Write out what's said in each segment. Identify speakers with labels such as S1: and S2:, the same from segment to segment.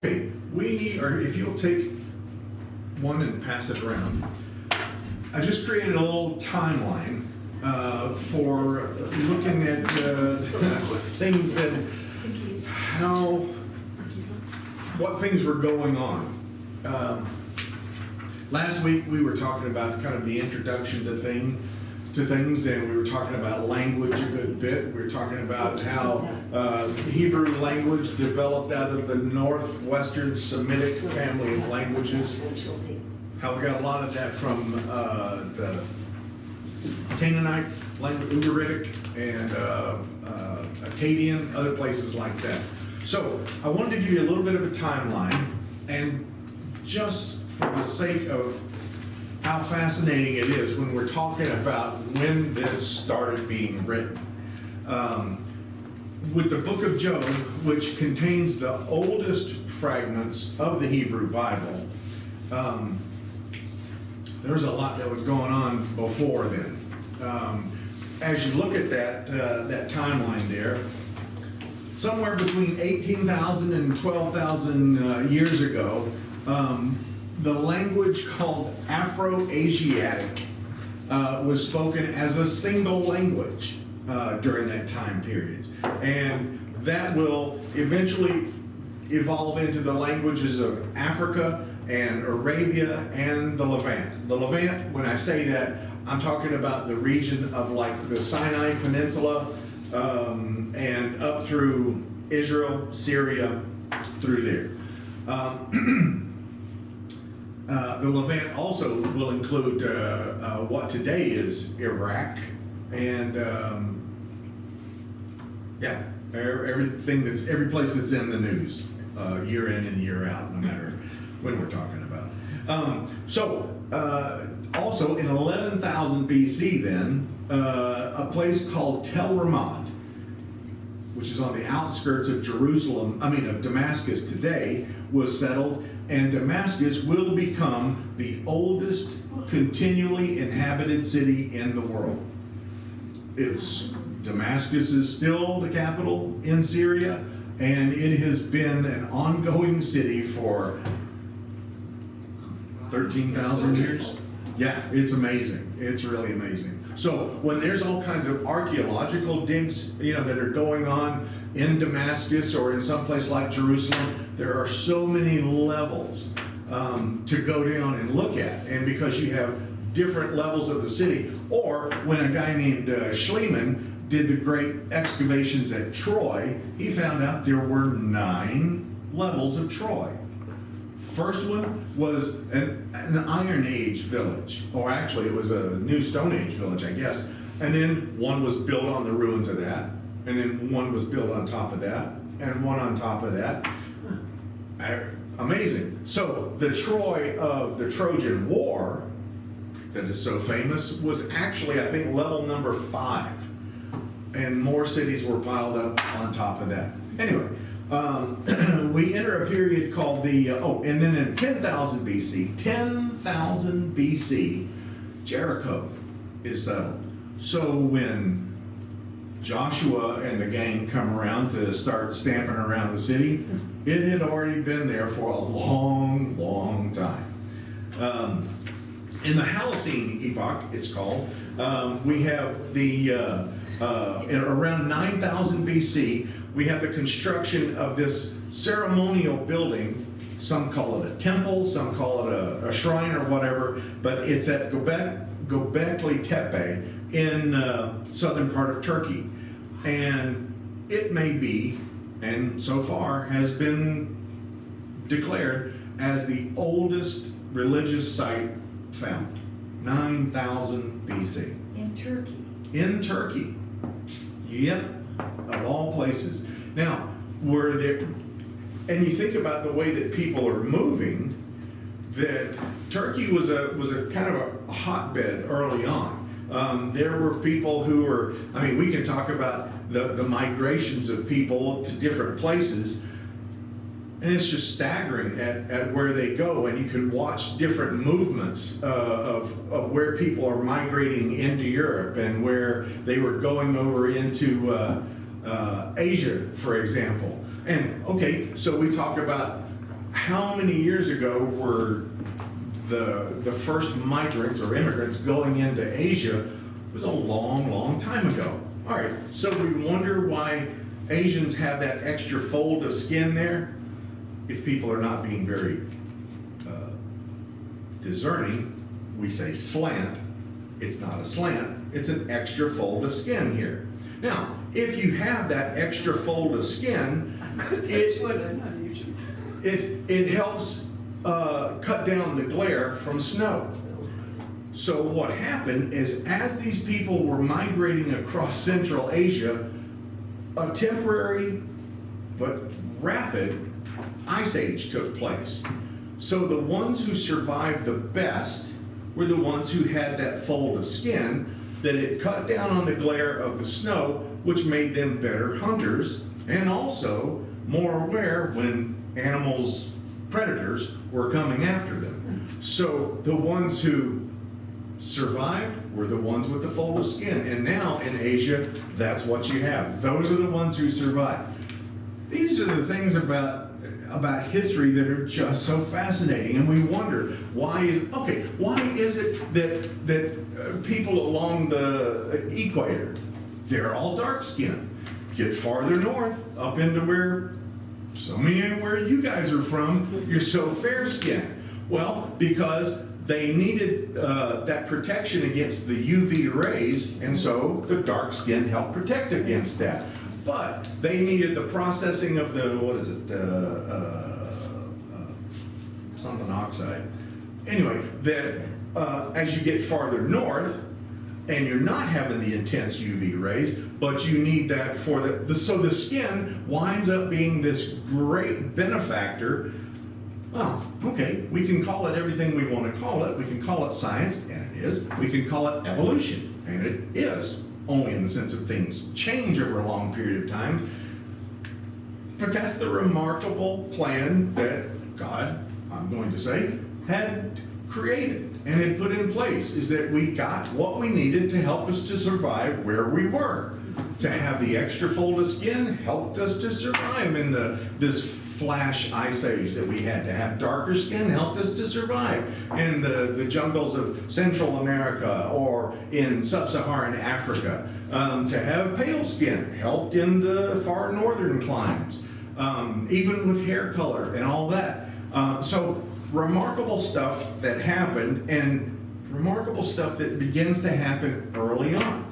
S1: Okay, if you'll take one and pass it around, I just created a little timeline for looking at things and what things were going on. Last week we were talking about kind of the introduction to things, and we were talking about language a good bit. We were talking about how Hebrew language developed out of the northwestern Semitic family of languages. How we got a lot of that from the Canaanite language, Ugaritic, and Akkadian, other places like that. So I wanted to give you a little bit of a timeline, and just for the sake of how fascinating it is when we're talking about when this started being written. With the book of Job, which contains the oldest fragments of the Hebrew Bible, there was a lot that was going on before then. As you look at that timeline there, somewhere between 18,000 and 12,000 years ago, the language called Afro-Asiatic was spoken as a single language during that time period. And that will eventually evolve into the languages of Africa and Arabia and the Levant. The Levant, when I say that, I'm talking about the region of like the Sinai Peninsula and up through Israel, Syria, through there. The Levant also will include what today is Iraq and every place that's in the news, year in and year out, no matter when we're talking about. Also in 11,000 BC then, a place called Tel Ramad, which is on the outskirts of Damascus today, was settled, and Damascus will become the oldest continually inhabited city in the world. Damascus is still the capital in Syria, and it has been an ongoing city for 13,000 years. Yeah, it's amazing. It's really amazing. So when there's all kinds of archaeological digs, that are going on in Damascus or in some place like Jerusalem, there are so many levels to go down and look at. And because you have different levels of the city, or when a guy named Schliemann did the great excavations at Troy, he found out there were 9 levels of Troy. First one was an Iron Age village, or actually it was a New Stone Age village, I guess. And then one was built on the ruins of that, and then one was built on top of that, and one on top of that. Amazing. So the Troy of the Trojan War, that is so famous, was actually, I think, level number 5. And more cities were piled up on top of that. Anyway, we enter a period called and then in 10,000 BC, Jericho is settled. So when Joshua and the gang come around to start stamping around the city, it had already been there for a long, long time. In the Halcyon epoch, it's called, we have around 9,000 BC, we have the construction of this ceremonial building. Some call it a temple, some call it a shrine or whatever, but it's at Göbekli Tepe in southern part of Turkey. And it may be, and so far has been declared as the oldest religious site found. 9,000 BC.
S2: In Turkey.
S1: In Turkey. Yep. Of all places. Now, and you think about the way that people are moving, that Turkey was a kind of a hotbed early on. There were people who were, we can talk about the migrations of people to different places, and it's just staggering at where they go, and you can watch different movements of where people are migrating into Europe and where they were going over into Asia, for example. And okay, so we talk about how many years ago were the first migrants or immigrants going into Asia? It was a long, long time ago. All right, so we wonder why Asians have that extra fold of skin there. If people are not being very discerning, we say slant. It's not a slant, it's an extra fold of skin here. Now, if you have that extra fold of skin, it helps cut down the glare from snow. So what happened is, as these people were migrating across Central Asia, a temporary but rapid ice age took place. So the ones who survived the best were the ones who had that fold of skin that it cut down on the glare of the snow, which made them better hunters and also more aware when animals, predators, were coming after them. So the ones who survived were the ones with the fold of skin. And now in Asia, that's what you have. Those are the ones who survived. These are the things about history that are just so fascinating, and we wonder why is it that people along the equator, they're all dark skinned. Get farther north up into where you guys are from, you're so fair skinned. Well, because they needed that protection against the UV rays, and so the dark skin helped protect against that. But they needed the processing of the, something oxide. Anyway, that as you get farther north, and you're not having the intense UV rays, but you need that for so the skin winds up being this great benefactor. Well, okay, we can call it everything we want to call it. We can call it science, and it is. We can call it evolution, and it is. Only in the sense of things change over a long period of time. But that's the remarkable plan that God, I'm going to say, had created and had put in place, is that we got what we needed to help us to survive where we were. To have the extra fold of skin helped us to survive in this flash ice age that we had. To have darker skin helped us to survive in the jungles of Central America or in sub-Saharan Africa. To have pale skin helped in the far northern climes, even with hair color and all that. So remarkable stuff that happened, and remarkable stuff that begins to happen early on.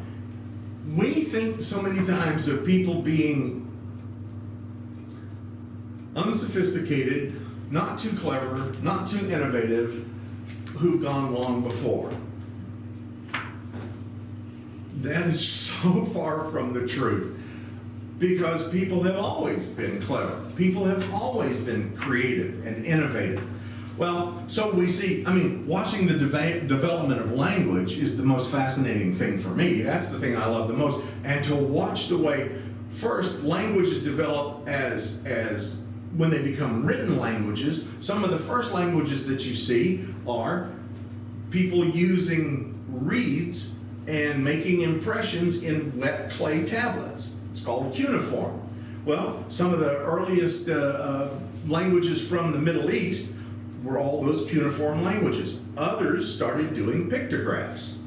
S1: We think so many times of people being unsophisticated, not too clever, not too innovative, who've gone long before. That is so far from the truth, because people have always been clever. People have always been creative and innovative. Well, so we see, watching the development of language is the most fascinating thing for me. That's the thing I love the most. And to watch the way, first, languages develop as when they become written languages. Some of the first languages that you see are people using reeds and making impressions in wet clay tablets. It's called cuneiform. Well, some of the earliest languages from the Middle East were all those cuneiform languages. Others started doing pictographs.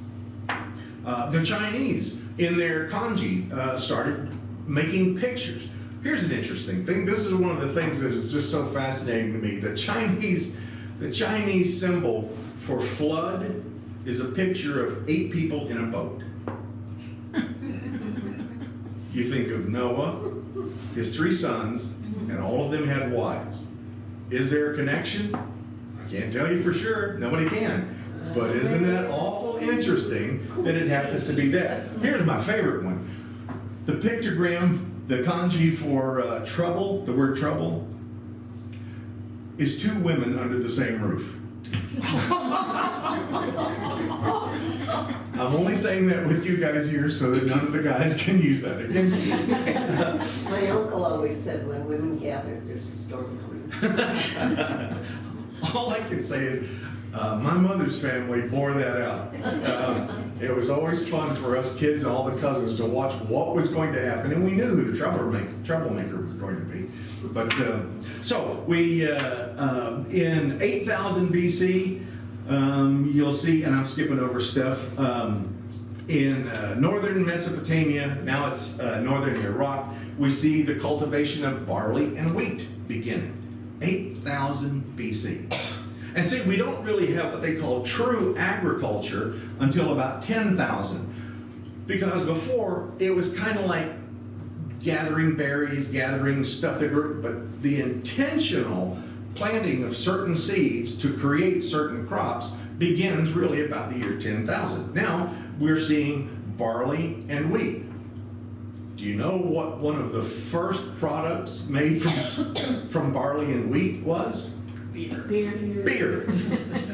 S1: The Chinese, in their kanji, started making pictures. Here's an interesting thing. This is one of the things that is just so fascinating to me. The Chinese symbol for flood is a picture of 8 people in a boat. You think of Noah, his 3 sons, and all of them had wives. Is there a connection? I can't tell you for sure. Nobody can. But isn't that awful interesting that it happens to be that? Here's my favorite one. The pictogram, the kanji for trouble, the word trouble, is 2 women under the same roof. I'm only saying that with you guys here so that none of the guys can use that against you.
S2: My uncle always said when women gather, there's a storm coming.
S1: All I can say is, My mother's family bore that out. It was always fun for us kids and all the cousins to watch what was going to happen, and we knew who the troublemaker was going to be. But so we in 8000 BC, you'll see, and I'm skipping over stuff. In northern Mesopotamia, now it's northern Iraq, we see the cultivation of barley and wheat beginning. 8000 BC. And see, we don't really have what they call true agriculture until about 10,000. Because before, it was kind of like gathering berries, gathering stuff that grew, but the intentional planting of certain seeds to create certain crops begins really about the year 10,000. Now, we're seeing barley and wheat. Do you know what one of the first products made from barley and wheat was? Beer.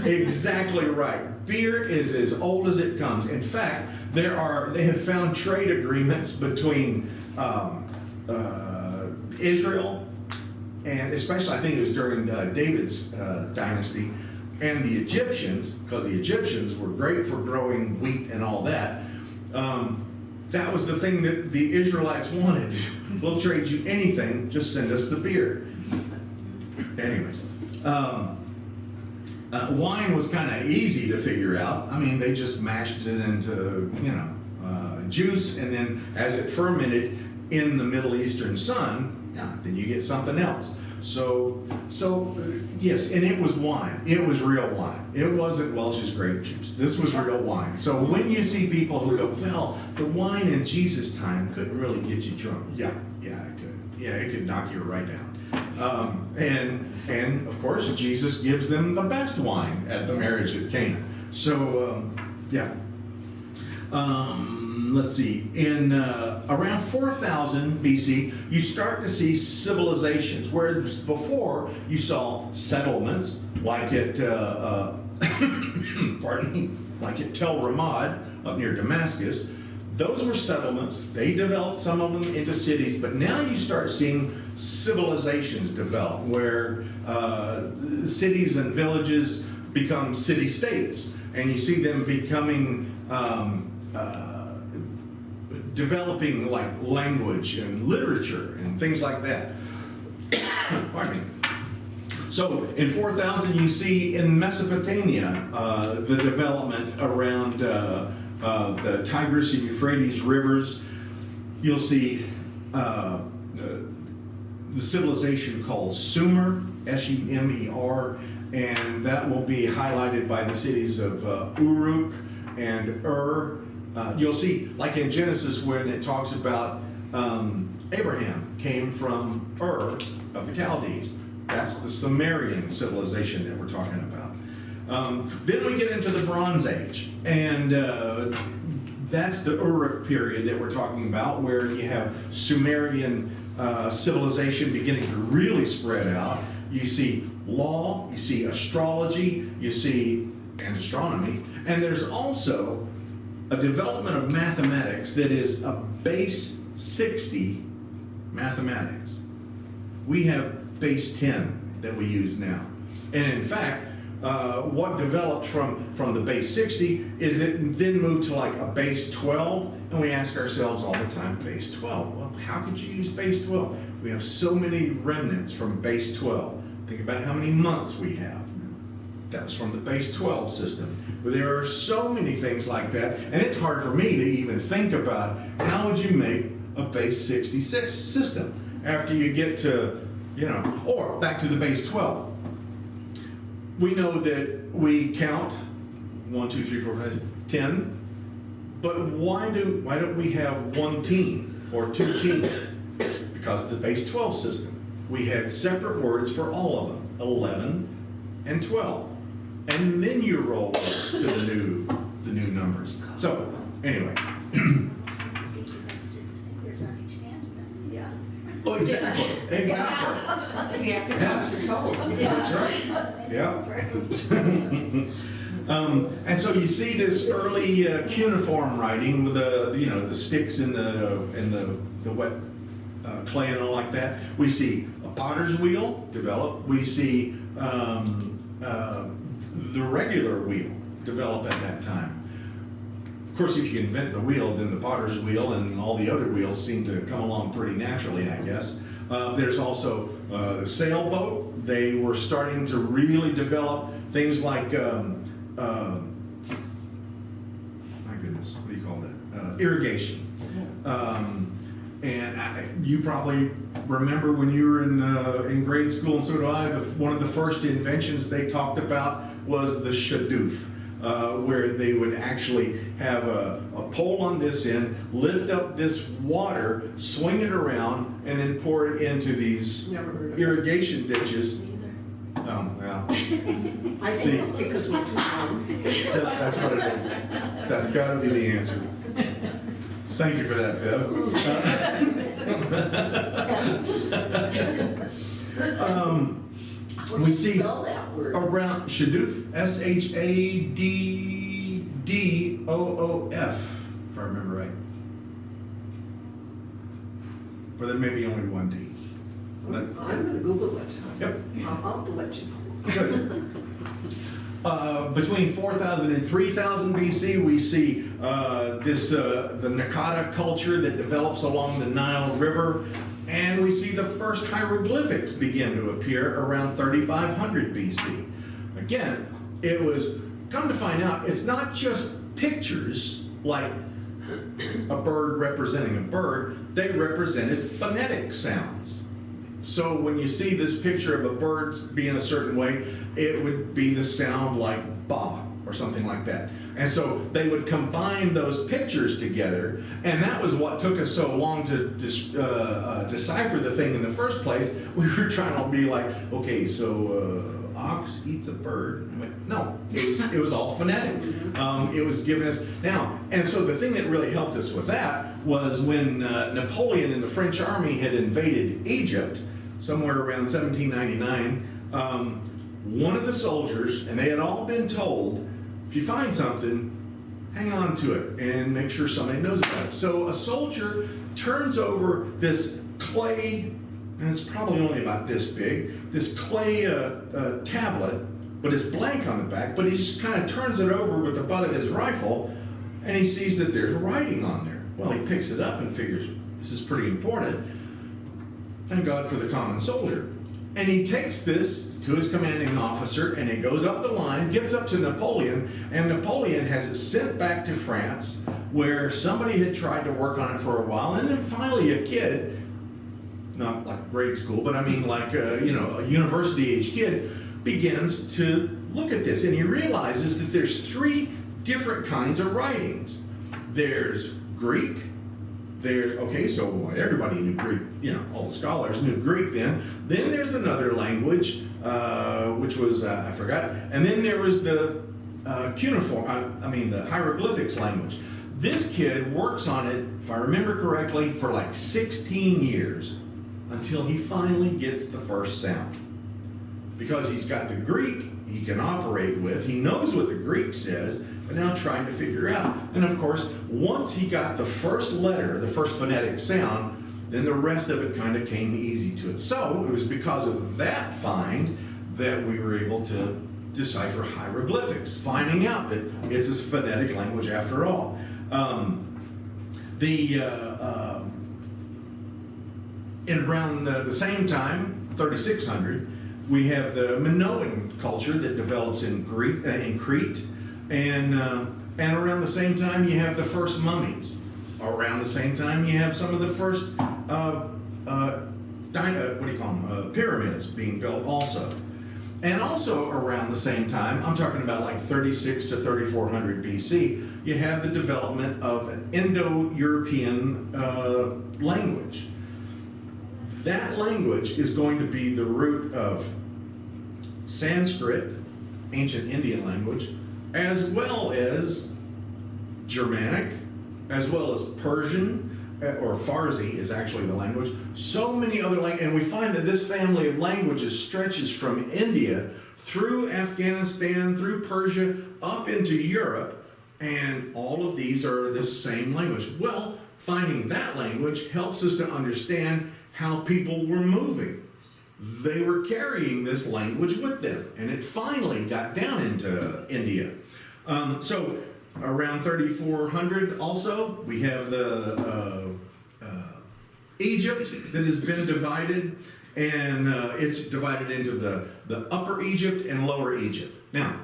S1: Exactly right. Beer is as old as it comes. In fact, they have found trade agreements between Israel, and especially I think it was during David's dynasty, and the Egyptians, because the Egyptians were great for growing wheat and all that. That was the thing that the Israelites wanted. We'll trade you anything, just send us the beer. Anyways, wine was kind of easy to figure out. I mean, they just mashed it into, juice, and then as it fermented in the Middle Eastern sun, then you get something else. So yes, and it was wine. It was real wine. It wasn't Welch's grape juice. This was real wine. So when you see people who go, well, the wine in Jesus' time couldn't really get you drunk. Yeah, it could. Yeah, it could knock you right down. And of course, Jesus gives them the best wine at the marriage at Cana. So let's see, in around 4000 BC, you start to see civilizations, whereas before you saw settlements like at, pardon me, like at Tel Ramad up near Damascus. Those were settlements. They developed some of them into cities, but now you start seeing civilizations develop where cities and villages become city-states, and you see them becoming developing like language and literature and things like that. Pardon me. So in 4000 you see in Mesopotamia the development around the Tigris and Euphrates rivers. You'll see the civilization called Sumer, S-U-M-E-R, and that will be highlighted by the cities of Uruk and Ur. You'll see, like in Genesis, when it talks about Abraham came from Ur of the Chaldees. That's the Sumerian civilization that we're talking about. Then we get into the Bronze Age, and that's the Uruk period that we're talking about, where you have Sumerian civilization beginning to really spread out. You see law, you see astrology, you see and astronomy, and there's also a development of mathematics that is a base 60 mathematics. We have base 10 that we use now. And in fact, what developed from the base 60 is it then moved to like a base 12, and we ask ourselves all the time, base 12, well, how could you use base 12? We have so many remnants from base 12. Think about how many months we have. That was from the base 12 system. But there are so many things like that, and it's hard for me to even think about how would you make a base 66 system after you get to, or back to the base 12. We know that we count 1, 2, 3, 4, 5, 10, but why don't we have one teen or two teens? Because of the base 12 system. We had separate words for all of them, 11 and 12. And then you roll to the new numbers. So, anyway.
S2: Yeah.
S1: Oh, exactly.
S3: You have to cross your toes.
S1: That's right. Yeah. And so you see this early cuneiform writing with the sticks in the wet clay and all like that. We see a potter's wheel develop. We see the regular wheel develop at that time. Of course, if you invent the wheel, then the potter's wheel and all the other wheels seem to come along pretty naturally, I guess. There's also the sailboat. They were starting to really develop things like, my goodness, what do you call that? Irrigation. You probably remember when you were in grade school, and so do I, one of the first inventions they talked about was the shadoof, where they would actually have a pole on this end, lift up this water, swing it around, and then pour it into these
S3: Never heard of it.
S1: irrigation ditches.
S2: Neither.
S1: Well,
S3: I
S1: See.
S3: think it's because we're too young.
S1: so that's what it is. That's got to be the answer. Thank you for that, Bev.
S3: How do
S1: We
S3: you
S1: see
S3: spell that word?
S1: around Shadoof, Shaddoof, if I remember right. Or there may be only one D.
S3: I'm gonna Google it.
S1: Yep.
S3: I'll let you know.
S1: Good. Between 4000 and 3000 BC, we see the Nakata culture that develops along the Nile River, and we see the first hieroglyphics begin to appear around 3500 BC. Again, it was, come to find out, it's not just pictures like a bird representing a bird, they represented phonetic sounds. So when you see this picture of a bird being a certain way, it would be the sound like ba or something like that. And so they would combine those pictures together, and that was what took us so long to decipher the thing in the first place. We were trying to be like, okay, so ox eats a bird. I went, no, it was all phonetic. It was giving us, now, and so the thing that really helped us with that was when Napoleon and the French army had invaded Egypt, somewhere around 1799, one of the soldiers, and they had all been told, if you find something, hang on to it and make sure somebody knows about it. So a soldier turns over this clay, and it's probably only about this big, this clay tablet, but it's blank on the back, but he just kind of turns it over with the butt of his rifle, and he sees that there's writing on there. Well, he picks it up and figures, this is pretty important. Thank God for the common soldier. And he takes this to his commanding officer, and it goes up the line, gets up to Napoleon, and Napoleon has it sent back to France, where somebody had tried to work on it for a while, and then finally a kid, not like grade school, but I mean like a university-age kid, begins to look at this, and he realizes that there's three different kinds of writings. There's Greek. Okay, so everybody knew Greek, all the scholars knew Greek then. Then there's another language, which was, I forgot. And then there was the the hieroglyphics language. This kid works on it, if I remember correctly, for like 16 years until he finally gets the first sound. Because he's got the Greek he can operate with, he knows what the Greek says, but now trying to figure out. And of course, once he got the first letter, the first phonetic sound, then the rest of it kind of came easy to it. So it was because of that find that we were able to decipher hieroglyphics, finding out that it's a phonetic language after all. In around the same time, 3600, we have the Minoan culture that develops in Crete, and around the same time you have the first mummies. Around the same time you have some of the first pyramids being built also. And also around the same time, I'm talking about like 36 to 3400 BC, you have the development of an Indo-European language. That language is going to be the root of Sanskrit, ancient Indian language, as well as Germanic, as well as Persian, or Farsi is actually the language. So many other languages, and we find that this family of languages stretches from India through Afghanistan, through Persia, up into Europe, and all of these are the same language. Well, finding that language helps us to understand how people were moving. they were carrying this language with them, and it finally got down into India. So around 3400 also, we have the Egypt that has been divided, and it's divided into the Upper Egypt and Lower Egypt. Now,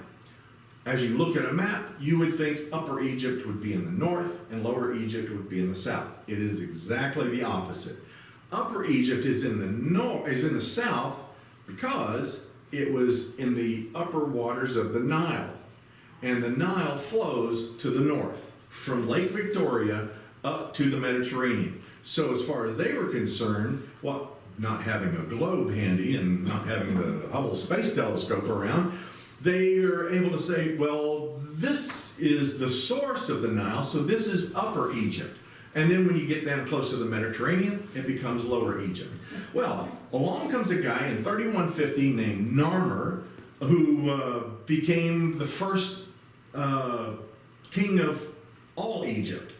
S1: as you look at a map, you would think Upper Egypt would be in the north and Lower Egypt would be in the south. It is exactly the opposite. Upper Egypt is in the south because it was in the upper waters of the Nile. And the Nile flows to the north from Lake Victoria up to the Mediterranean. So as far as they were concerned, not having a globe handy and not having the Hubble Space Telescope around, they are able to say, well, this is the source of the Nile, so this is Upper Egypt. And then when you get down close to the Mediterranean, it becomes Lower Egypt. Well, along comes a guy in 3150 named Narmer, who became the first king of all Egypt,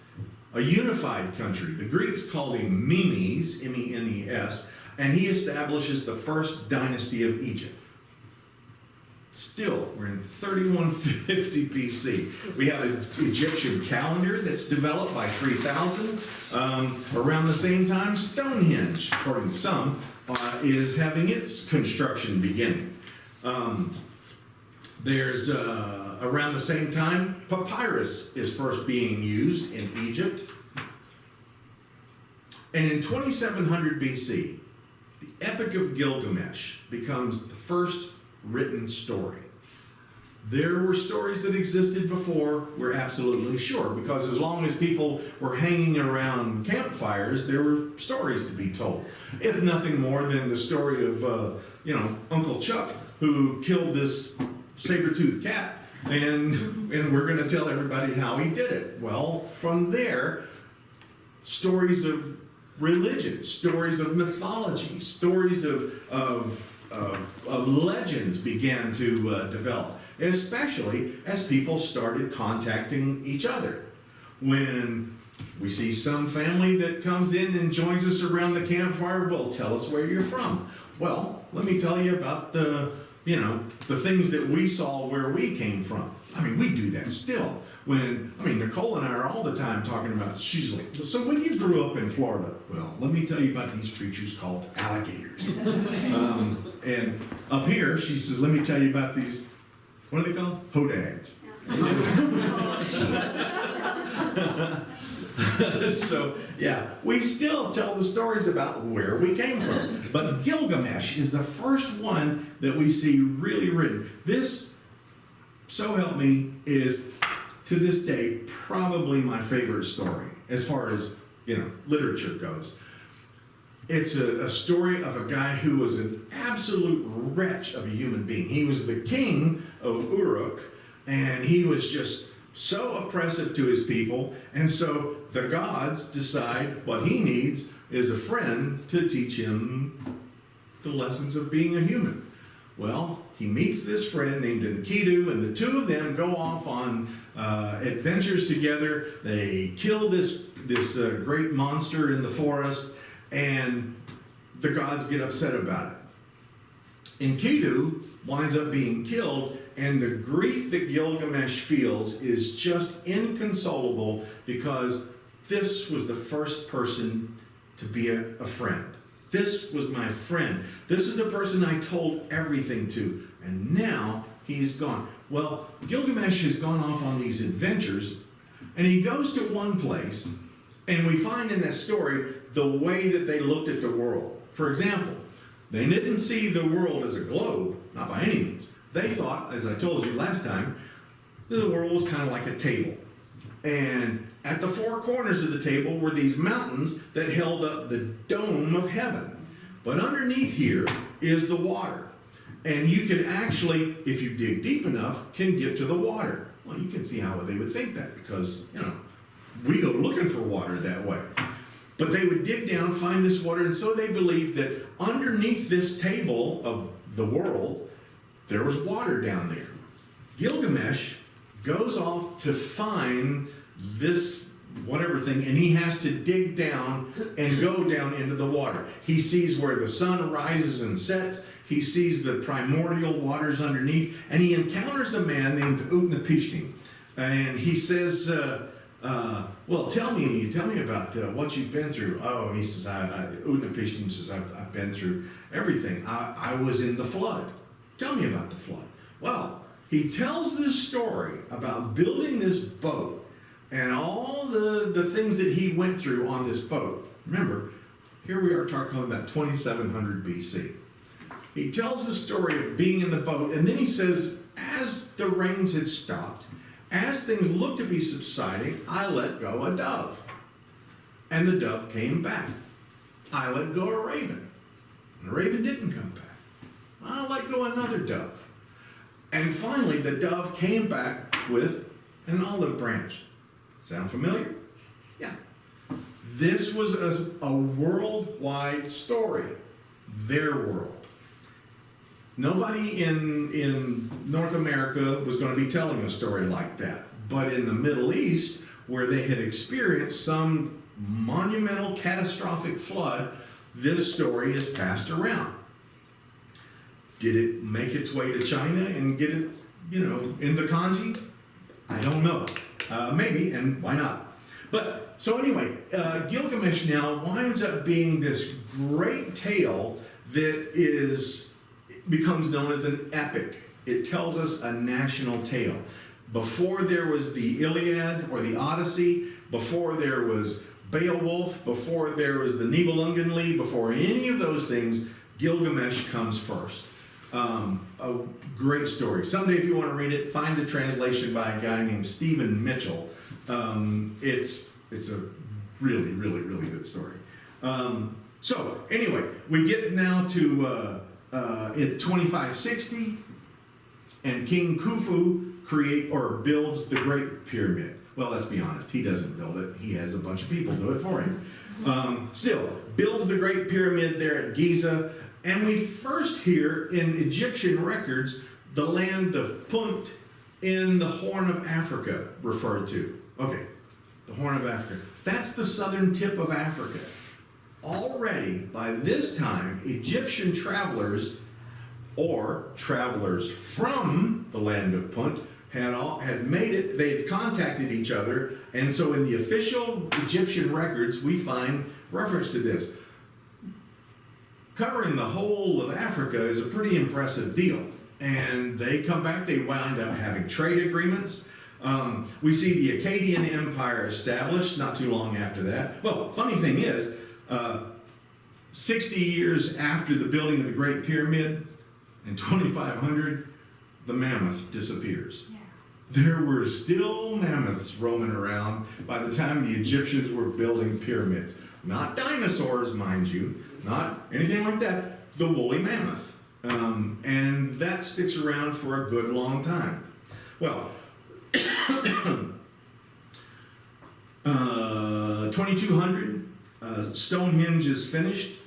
S1: a unified country. The Greeks called him Menes, M-E-N-E-S, and he establishes the first dynasty of Egypt. Still, we're in 3150 BC. We have an Egyptian calendar that's developed by 3000. Around the same time, Stonehenge, according to some, is having its construction beginning. There's around the same time, papyrus is first being used in Egypt. And in 2700 BC, the Epic of Gilgamesh becomes the first written story. There were stories that existed before, we're absolutely sure, because as long as people were hanging around campfires, there were stories to be told. If nothing more than the story of, Uncle Chuck, who killed this saber-toothed cat, and we're going to tell everybody how he did it. Well, from there, stories of religion, stories of mythology, stories of legends began to develop, especially as people started contacting each other. When we see some family that comes in and joins us around the campfire, well, tell us where you're from. Well, let me tell you about the things that we saw where we came from. I mean, we do that still. Nicole and I are all the time talking about, she's like, so when you grew up in Florida, well, let me tell you about these creatures called alligators. And up here, she says, let me tell you about these, what are they called? Hodags. So, yeah, we still tell the stories about where we came from. But Gilgamesh is the first one that we see really written. This, so help me, is to this day probably my favorite story as far as, literature goes. It's a story of a guy who was an absolute wretch of a human being. He was the king of Uruk, and he was just so oppressive to his people, and so the gods decide what he needs is a friend to teach him the lessons of being a human. Well, he meets this friend named Enkidu, and the two of them go off on adventures together. They kill this great monster in the forest, and the gods get upset about it. Enkidu winds up being killed, and the grief that Gilgamesh feels is just inconsolable because this was the first person to be a friend. This was my friend. This is the person I told everything to, and now he's gone. Well, Gilgamesh has gone off on these adventures, and he goes to one place, and we find in that story the way that they looked at the world. For example, they didn't see the world as a globe, not by any means. They thought, as I told you last time, that the world was kind of like a table. And at the four corners of the table were these mountains that held up the dome of heaven. But underneath here is the water. And you can actually, if you dig deep enough, can get to the water. Well, you can see how they would think that because, we go looking for water that way. But they would dig down, find this water, and so they believed that underneath this table of the world, there was water down there. Gilgamesh goes off to find this whatever thing, and he has to dig down and go down into the water. He sees where the sun rises and sets. He sees the primordial waters underneath, and he encounters a man named Utnapishtim. And he says, well, tell me about what you've been through. Oh, he says, Utnapishtim says, I've been through everything. I was in the flood. Tell me about the flood. Well, he tells this story about building this boat and all the things that he went through on this boat. Remember, here we are talking about 2700 BC. He tells the story of being in the boat, and then he says, as the rains had stopped, as things looked to be subsiding, I let go a dove. And the dove came back. I let go a raven. And the raven didn't come back. I let go another dove. And finally, the dove came back with an olive branch. Sound familiar? Yeah. This was a worldwide story. Their world. Nobody in North America was going to be telling a story like that. But in the Middle East, where they had experienced some monumental catastrophic flood, this story is passed around. Did it make its way to China and get it, in the kanji? I don't know. Maybe, and why not? But, so anyway, Gilgamesh now winds up being this great tale that becomes known as an epic. It tells us a national tale. Before there was the Iliad or the Odyssey, before there was Beowulf, before there was the Nibelungenlied, before any of those things, Gilgamesh comes first. A great story. Someday, if you want to read it, find the translation by a guy named Stephen Mitchell. It's a really, really, really good story. So anyway, we get now to in 2560, and King Khufu builds the Great Pyramid. Well, let's be honest, he doesn't build it. He has a bunch of people do it for him. Still, builds the Great Pyramid there at Giza. And we first hear in Egyptian records the land of Punt in the Horn of Africa referred to. Okay, the Horn of Africa. That's the southern tip of Africa. Already, by this time, Egyptian travelers, or travelers from the land of Punt, had made it. They had contacted each other, and so in the official Egyptian records, we find reference to this. Covering the whole of Africa is a pretty impressive deal. And they come back, they wind up having trade agreements. We see the Akkadian Empire established not too long after that. Well, funny thing is, 60 years after the building of the Great Pyramid, in 2500, the mammoth disappears.
S2: Yeah.
S1: There were still mammoths roaming around by the time the Egyptians were building pyramids. Not dinosaurs, mind you, not anything like that, the woolly mammoth. And that sticks around for a good long time. Well, 2200, Stonehenge is finished.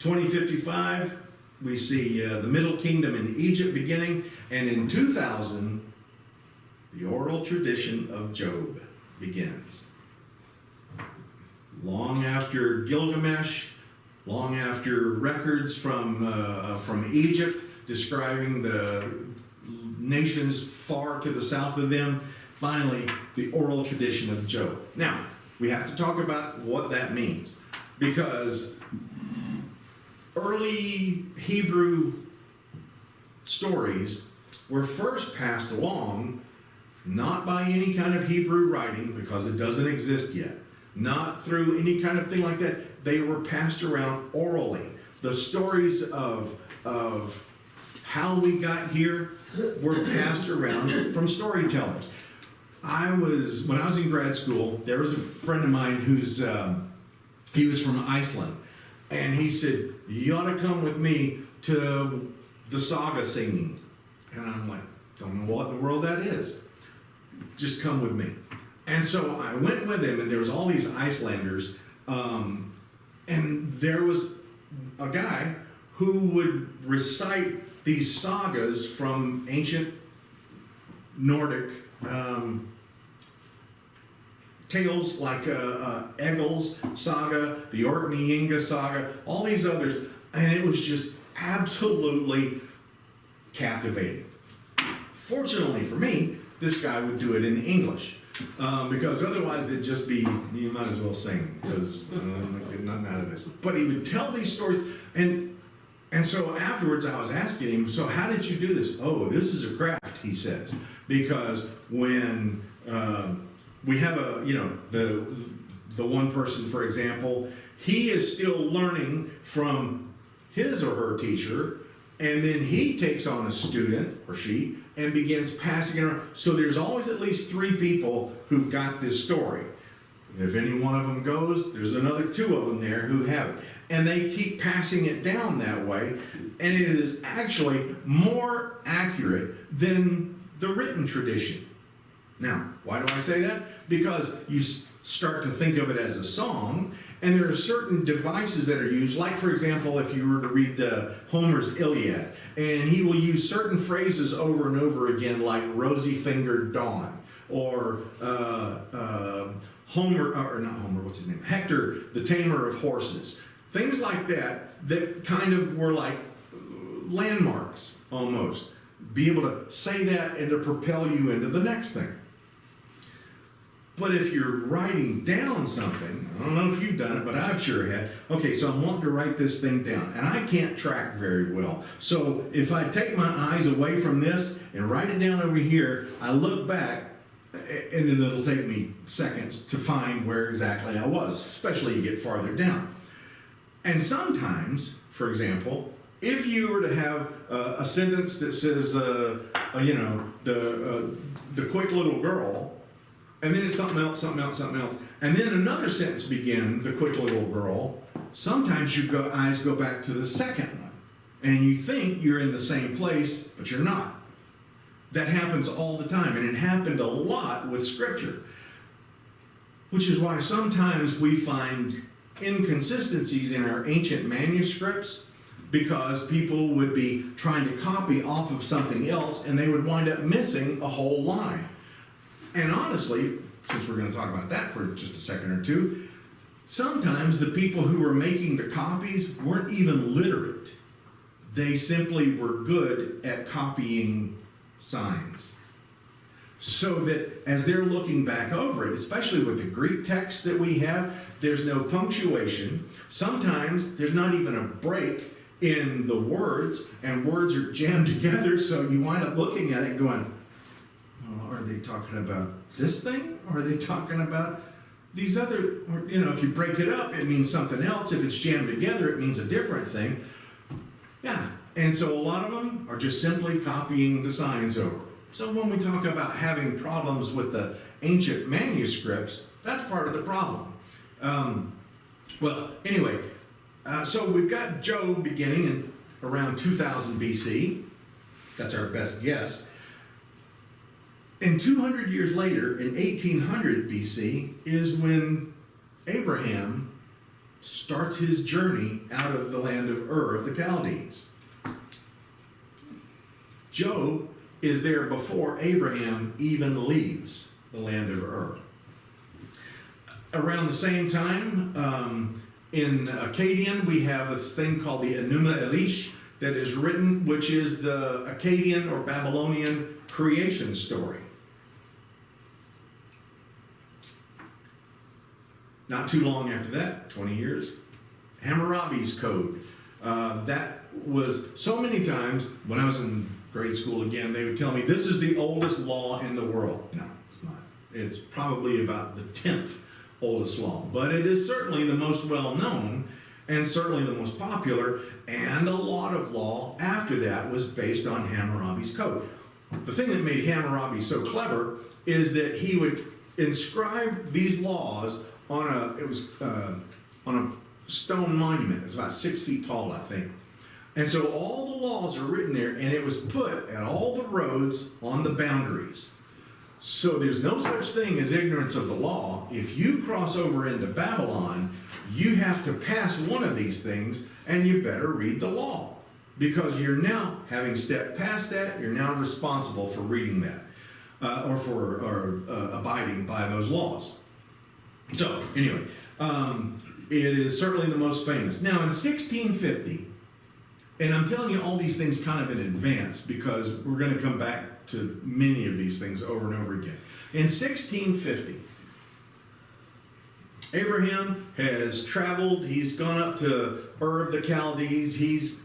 S1: 2055, we see the Middle Kingdom in Egypt beginning. And in 2000, the oral tradition of Job begins. Long after Gilgamesh, long after records from Egypt describing the nations far to the south of them, finally, the oral tradition of Job. Now, we have to talk about what that means, because early Hebrew stories were first passed along not by any kind of Hebrew writing, because it doesn't exist yet, not through any kind of thing like that. They were passed around orally. The stories of how we got here were passed around from storytellers. When I was in grad school, there was a friend of mine he was from Iceland, and he said, "You ought to come with me to the saga singing." And I'm like, don't know what in the world that is. Just come with me. And so I went with him, and there was all these Icelanders, and there was a guy who would recite these sagas from ancient Nordic tales like Egil's saga, the Orkney-Inga saga, all these others, and it was just absolutely captivating. Fortunately for me, this guy would do it in English, because otherwise it'd just be, you might as well sing, because get nothing out of this. But he would tell these stories, and so afterwards I was asking him, so how did you do this? Oh, this is a craft, he says, because when we have the one person, for example, he is still learning from his or her teacher, and then he takes on a student, or she, and begins passing it around. So there's always at least 3 people who've got this story. If any one of them goes, there's another 2 of them there who have it. And they keep passing it down that way, and it is actually more accurate than the written tradition. Now, why do I say that? Because you start to think of it as a song, and there are certain devices that are used, like for example, if you were to read the Homer's Iliad, and he will use certain phrases over and over again, like rosy-fingered dawn, or Homer, or not Homer, what's his name? Hector, the tamer of horses. Things like that, that kind of were like landmarks, almost. Be able to say that and to propel you into the next thing. But if you're writing down something, I don't know if you've done it, but I've sure had. Okay, so I'm wanting to write this thing down, and I can't track very well. So if I take my eyes away from this and write it down over here, I look back, and then it'll take me seconds to find where exactly I was, especially you get farther down. And sometimes, for example, if you were to have a sentence that says, the quick little girl, and then it's something else, something else, something else, and then another sentence begins, the quick little girl, sometimes your eyes go back to the second one, and you think you're in the same place, but you're not. That happens all the time, and it happened a lot with Scripture, which is why sometimes we find inconsistencies in our ancient manuscripts, because people would be trying to copy off of something else, and they would wind up missing a whole line. And honestly, since we're going to talk about that for just a second or two, sometimes the people who were making the copies weren't even literate. They simply were good at copying signs. So that as they're looking back over it, especially with the Greek text that we have, there's no punctuation. Sometimes there's not even a break in the words, and words are jammed together, so you wind up looking at it and going, well, are they talking about this thing? Or are they talking about these other, or, if you break it up, it means something else. If it's jammed together, it means a different thing. Yeah, and so a lot of them are just simply copying the signs over. So when we talk about having problems with the ancient manuscripts, that's part of the problem. So we've got Job beginning in around 2000 BC. That's our best guess. And 200 years later, in 1800 BC, is when Abraham starts his journey out of the land of Ur of the Chaldees. Job is there before Abraham even leaves the land of Ur. Around the same time, in Akkadian, we have this thing called the Enuma Elish that is written, which is the Akkadian or Babylonian creation story. Not too long after that, 20 years, Hammurabi's Code. That was so many times, when I was in grade school again, they would tell me, this is the oldest law in the world. No, it's not. It's probably about the 10th oldest law, but it is certainly the most well-known and certainly the most popular, and a lot of law after that was based on Hammurabi's Code. The thing that made Hammurabi so clever is that he would inscribe these laws on a stone monument. It's about 6 feet tall, I think. And so all the laws are written there, and it was put at all the roads on the boundaries. So there's no such thing as ignorance of the law. If you cross over into Babylon, you have to pass one of these things, and you better read the law. Because you're now, having stepped past that, you're now responsible for reading that, or abiding by those laws. So, anyway, it is certainly the most famous. Now, in 1650, and I'm telling you all these things kind of in advance because we're going to come back to many of these things over and over again. In 1650, Abraham has traveled, he's gone up to Ur of the Chaldees, he's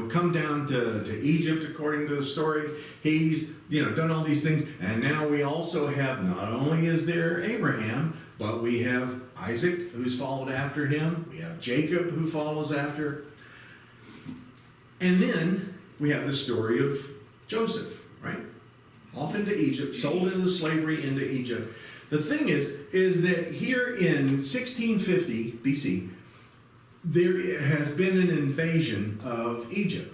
S1: come down to Egypt according to the story. He's, done all these things. And now we also have, not only is there Abraham, but we have Isaac who's followed after him. We have Jacob who follows after. And then we have the story of Joseph, right? Off into Egypt, sold into slavery into Egypt. The thing is that here in 1650 BC, there has been an invasion of Egypt.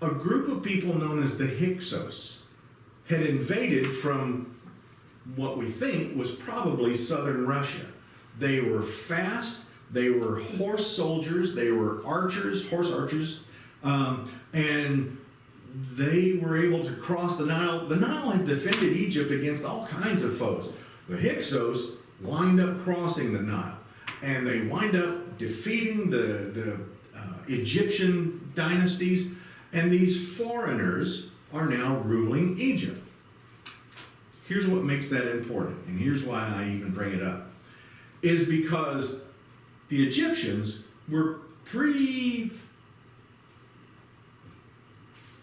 S1: A group of people known as the Hyksos had invaded from what we think was probably southern Russia. They were fast, they were horse soldiers, they were archers, horse archers, and they were able to cross the Nile. The Nile had defended Egypt against all kinds of foes. The Hyksos wind up crossing the Nile, and they wind up defeating the Egyptian dynasties, and these foreigners are now ruling Egypt. Here's what makes that important, and here's why I even bring it up, is because the Egyptians were pretty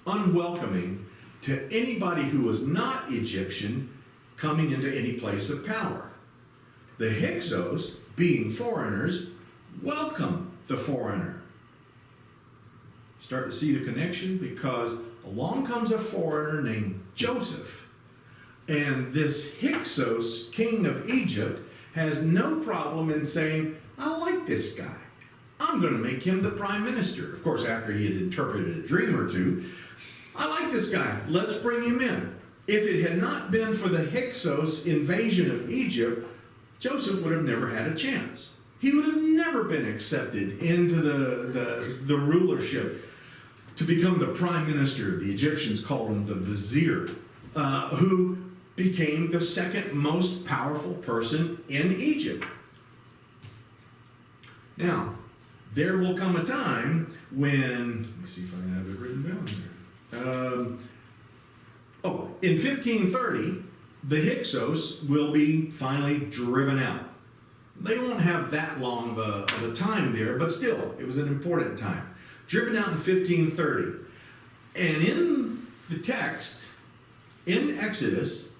S1: unwelcoming to anybody who was not Egyptian coming into any place of power. The Hyksos, being foreigners, welcome the foreigner. Start to see the connection because along comes a foreigner named Joseph. And this Hyksos, king of Egypt, has no problem in saying, I like this guy. I'm going to make him the prime minister. Of course, after he had interpreted a dream or two, I like this guy. Let's bring him in. If it had not been for the Hyksos invasion of Egypt, Joseph would have never had a chance. He would have never been accepted into the rulership to become the prime minister. The Egyptians called him the vizier, who became the second most powerful person in Egypt. Now, there will come a time when, let me see if I can have it written down here. In 1530, the Hyksos will be finally driven out. They won't have that long of a time there, but still, it was an important time. Driven out in 1530. And in the text, in Exodus,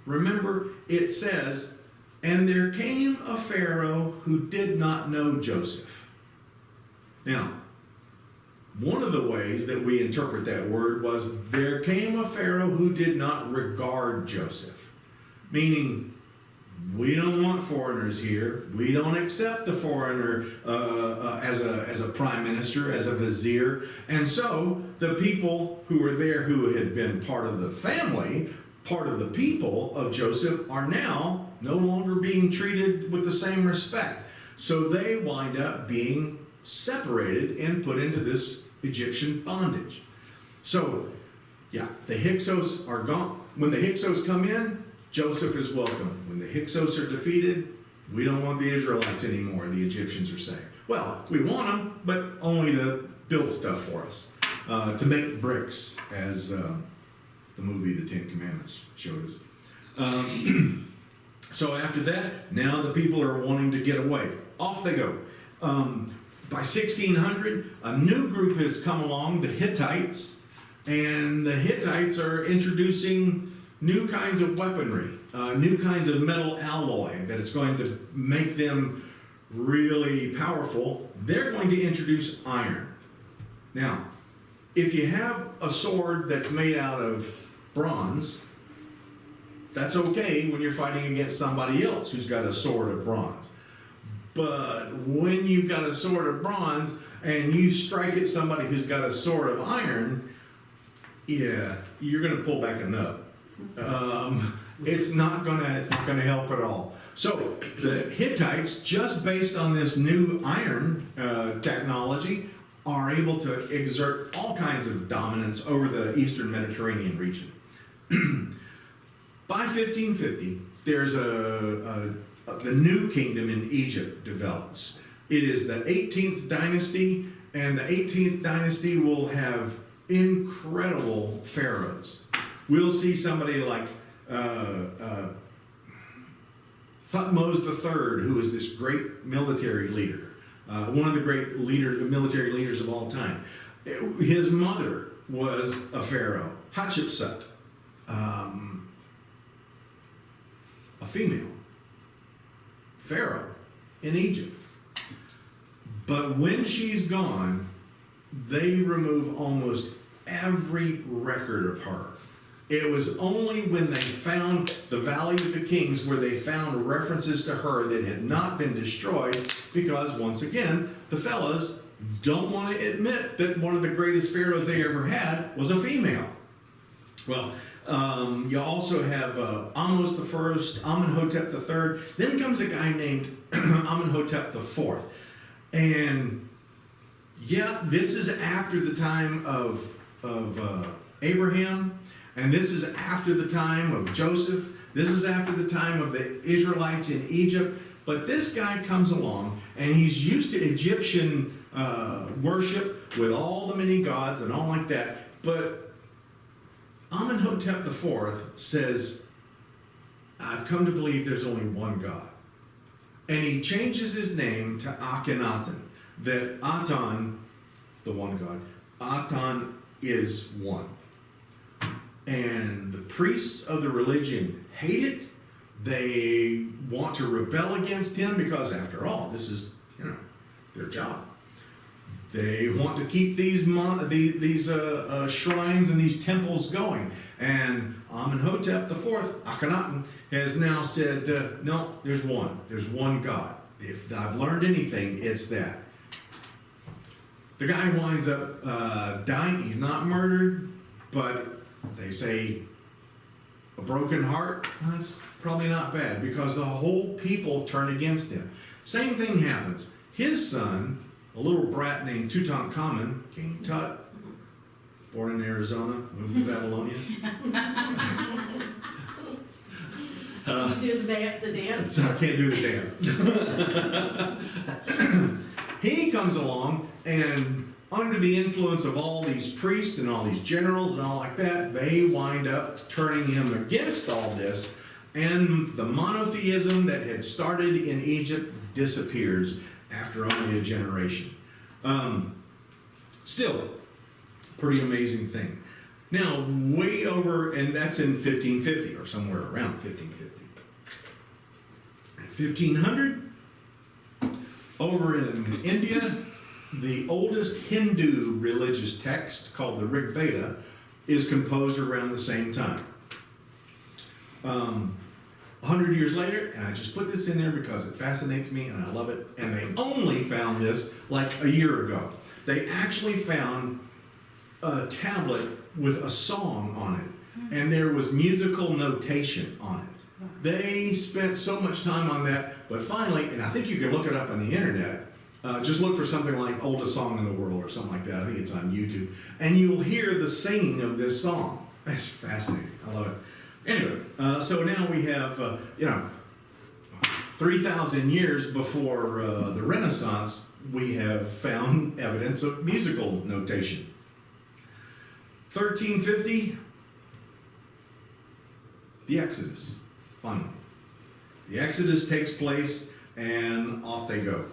S1: remember it says, and there came a Pharaoh who did not know Joseph. Now, one of the ways that we interpret that word was, there came a Pharaoh who did not regard Joseph. Meaning, we don't want foreigners here. We don't accept the foreigner as a prime minister, as a vizier. And so, the people who were there who had been part of the family, part of the people of Joseph, are now no longer being treated with the same respect. So they wind up being separated and put into this Egyptian bondage. So, yeah, the Hyksos are gone. When the Hyksos come in, Joseph is welcome. When the Hyksos are defeated, we don't want the Israelites anymore, the Egyptians are saying. Well, we want them, but only to build stuff for us, to make bricks, as the movie The Ten Commandments showed us. So after that, now the people are wanting to get away. Off they go. By 1600, a new group has come along, the Hittites, and the Hittites are introducing new kinds of weaponry, new kinds of metal alloy that is going to make them really powerful. They're going to introduce iron. Now, if you have a sword that's made out of bronze, that's okay when you're fighting against somebody else who's got a sword of bronze. But when you've got a sword of bronze and you strike at somebody who's got a sword of iron, yeah, you're going to pull back a nub. It's not going to help at all. So the Hittites, just based on this new iron technology, are able to exert all kinds of dominance over the Eastern Mediterranean region. By 1550, there's a the new kingdom in Egypt develops. It is the 18th dynasty, and the 18th dynasty will have incredible pharaohs. We'll see somebody like Thutmose III, who is this great military leader, one of the great military leaders of all time. His mother was a pharaoh, Hatshepsut, a female pharaoh in Egypt. But when she's gone, they remove almost every record of her. It was only when they found the Valley of the Kings where they found references to her that had not been destroyed, because once again, the fellas don't want to admit that one of the greatest pharaohs they ever had was a female. Well, you also have Amos the First, Amenhotep the Third. Then comes a guy named Amenhotep the Fourth. And yeah, this is after the time of Abraham, and this is after the time of Joseph. This is after the time of the Israelites in Egypt. But this guy comes along, and he's used to Egyptian worship with all the many gods and all like that. But Amenhotep the Fourth says, I've come to believe there's only one God. And he changes his name to Akhenaten. That Aten, the one God, Aten is one. And the priests of the religion hate it. They want to rebel against him because, after all, this is, their job. They want to keep these shrines and these temples going. And Amenhotep the Fourth, Akhenaten, has now said, no, there's one. There's one God. If I've learned anything, it's that. The guy winds up dying. He's not murdered, but they say a broken heart, that's probably not bad, because the whole people turn against him. Same thing happens. His son, a little brat named Tutankhamun, King Tut, born in Arizona, moved to Babylonia.
S2: You do the dance?
S1: So I can't do the dance. He comes along, and under the influence of all these priests and all these generals and all like that, they wind up turning him against all this, and the monotheism that had started in Egypt disappears after only a generation. Still, pretty amazing thing. Now, way over, and that's in 1550 or somewhere around 1550. At 1500, over in India, the oldest Hindu religious text, called the Rig Veda, is composed around the same time. 100 years later, and I just put this in there because it fascinates me and I love it, and they only found this like a year ago. They actually found a tablet with a song on it, and there was musical notation on it. They spent so much time on that, but finally, and I think you can look it up on the internet, just look for something like Oldest Song in the World or something like that. I think it's on YouTube. And you'll hear the singing of this song. It's fascinating. I love it. Anyway, so now we have, 3,000 years before the Renaissance, we have found evidence of musical notation. 1350, the Exodus, finally. The Exodus takes place, and off they go.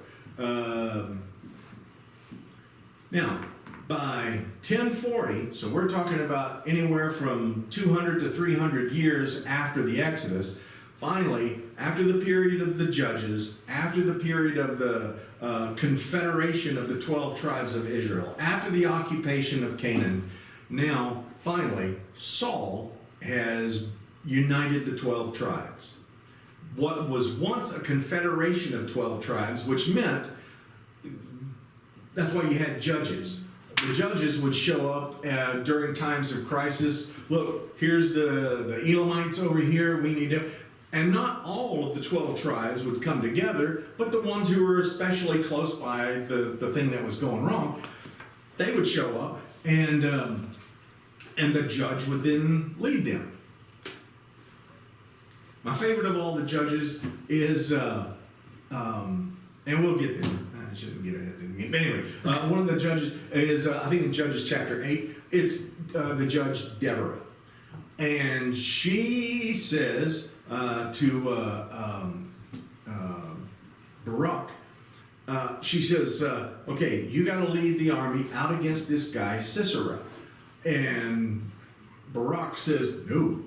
S1: Now, by 1040, so we're talking about anywhere from 200 to 300 years after the Exodus, finally, after the period of the Judges, after the period of the confederation of the 12 tribes of Israel, after the occupation of Canaan, now, finally, Saul has united the 12 tribes. What was once a confederation of 12 tribes, which meant, that's why you had judges. The judges would show up during times of crisis. Look, here's the Elamites over here, we need to... And not all of the 12 tribes would come together, but the ones who were especially close by the thing that was going wrong, they would show up, and the judge would then lead them. My favorite of all the judges is, and we'll get there. I shouldn't get ahead of me. But anyway, one of the judges is, I think in Judges chapter 8, it's the judge Deborah. And she says to Barak, she says, okay, you got to lead the army out against this guy Sisera. And Barak says, no,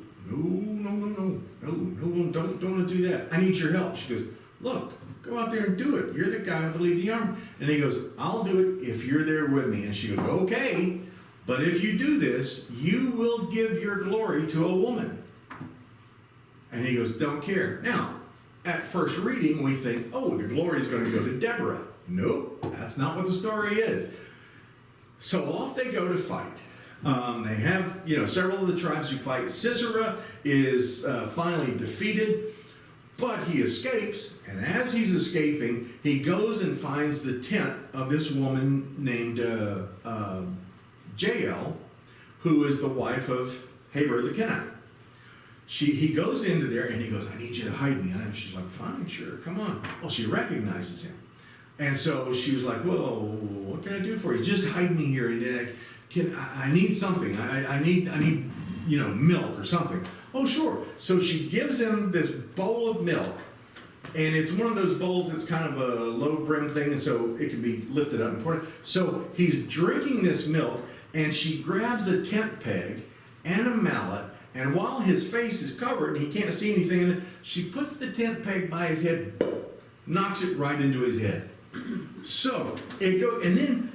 S1: don't do that. I need your help. She goes, look, go out there and do it. You're the guy with the lead the army. And he goes, I'll do it if you're there with me. And she goes, okay, but if you do this, you will give your glory to a woman. And he goes, don't care. Now, at first reading, we think, oh, the glory is going to go to Deborah. Nope, that's not what the story is. So off they go to fight. They have, several of the tribes who fight. Sisera is finally defeated, but he escapes. And as he's escaping, he goes and finds the tent of this woman named Jael, who is the wife of Heber the Kenite. He goes into there and he goes, I need you to hide me. And she's like, fine, sure, come on. Well, she recognizes him. And so she was like, well, what can I do for you? Just hide me here. And I need something. I need milk or something. Oh, sure. So she gives him this bowl of milk. And it's one of those bowls that's kind of a low brim thing, and so it can be lifted up and poured. So he's drinking this milk, and she grabs a tent peg and a mallet, and while his face is covered and he can't see anything in it, she puts the tent peg by his head, knocks it right into his head. So it goes, and then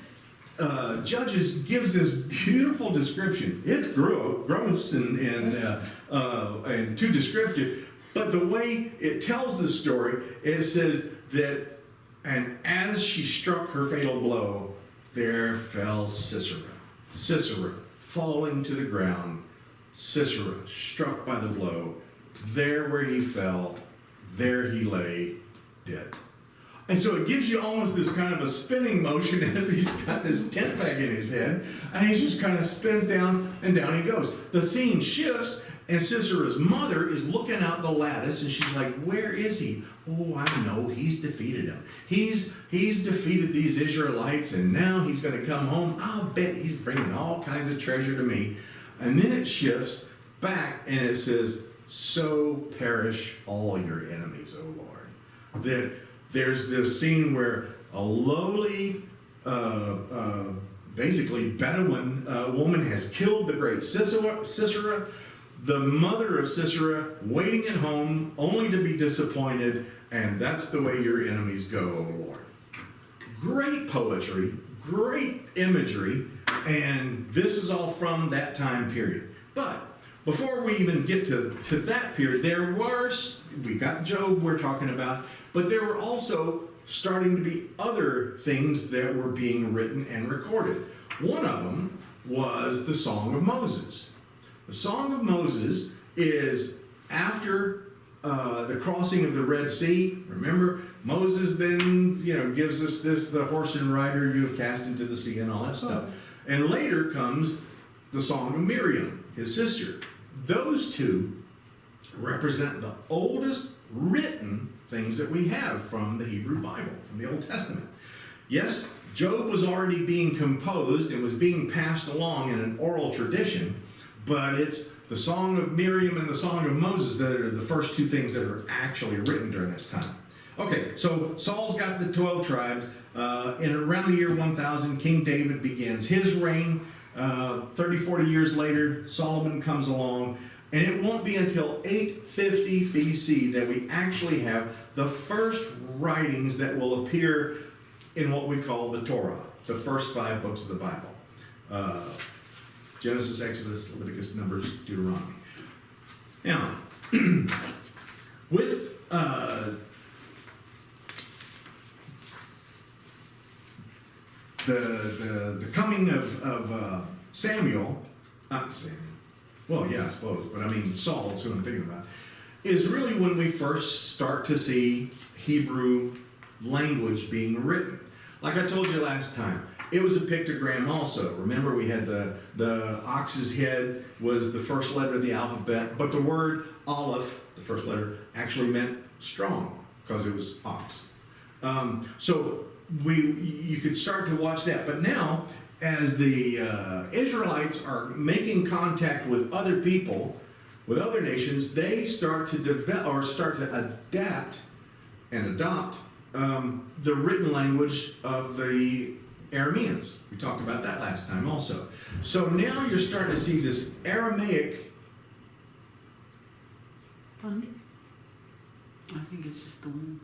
S1: Judges gives this beautiful description. It's gross and too descriptive, but the way it tells the story, it says that, and as she struck her fatal blow, there fell Sisera. Sisera falling to the ground. Sisera struck by the blow. There where he fell, there he lay dead. And so it gives you almost this kind of a spinning motion as he's got this tent peg in his head, and he just kind of spins down and down he goes. The scene shifts, and Sisera's mother is looking out the lattice, and she's like, where is he? Oh, I know, he's defeated him. He's defeated these Israelites, and now he's going to come home. I'll bet he's bringing all kinds of treasure to me. And then it shifts back, and it says, so perish all your enemies, O Lord. That there's this scene where a lowly, basically Bedouin woman has killed the great Sisera, the mother of Sisera, waiting at home only to be disappointed, and that's the way your enemies go, O Lord. Great poetry, great imagery, and this is all from that time period. But before we even get to that period, we got Job we're talking about, but there were also starting to be other things that were being written and recorded. One of them was the Song of Moses. The Song of Moses is after the crossing of the Red Sea. Remember, Moses then gives us the horse and rider you have cast into the sea and all that stuff. And later comes the Song of Miriam, his sister. Those two represent the oldest written things that we have from the Hebrew Bible, from the Old Testament. Yes, Job was already being composed and was being passed along in an oral tradition, but it's the Song of Miriam and the Song of Moses that are the first two things that are actually written during this time. Okay, so Saul's got the 12 tribes. In around the year 1000, King David begins his reign. 30, 40 years later, Solomon comes along, and it won't be until 850 BC that we actually have the first writings that will appear in what we call the Torah, the first 5 books of the Bible. Genesis, Exodus, Leviticus, Numbers, Deuteronomy. Now, with the coming of Samuel, not Samuel, well, yeah, I suppose, but I mean Saul is who I'm thinking about, is really when we first start to see Hebrew language being written. Like I told you last time, it was a pictogram also. Remember, we had the ox's head was the first letter of the alphabet, but the word Aleph, the first letter, actually meant strong because it was ox. So you could start to watch that. But now, as the Israelites are making contact with other people, with other nations, they start to develop or start to adapt and adopt the written language of the Arameans. We talked about that last time also. So now you're starting to see this Aramaic.
S2: Thunder?
S4: I think it's just the wind.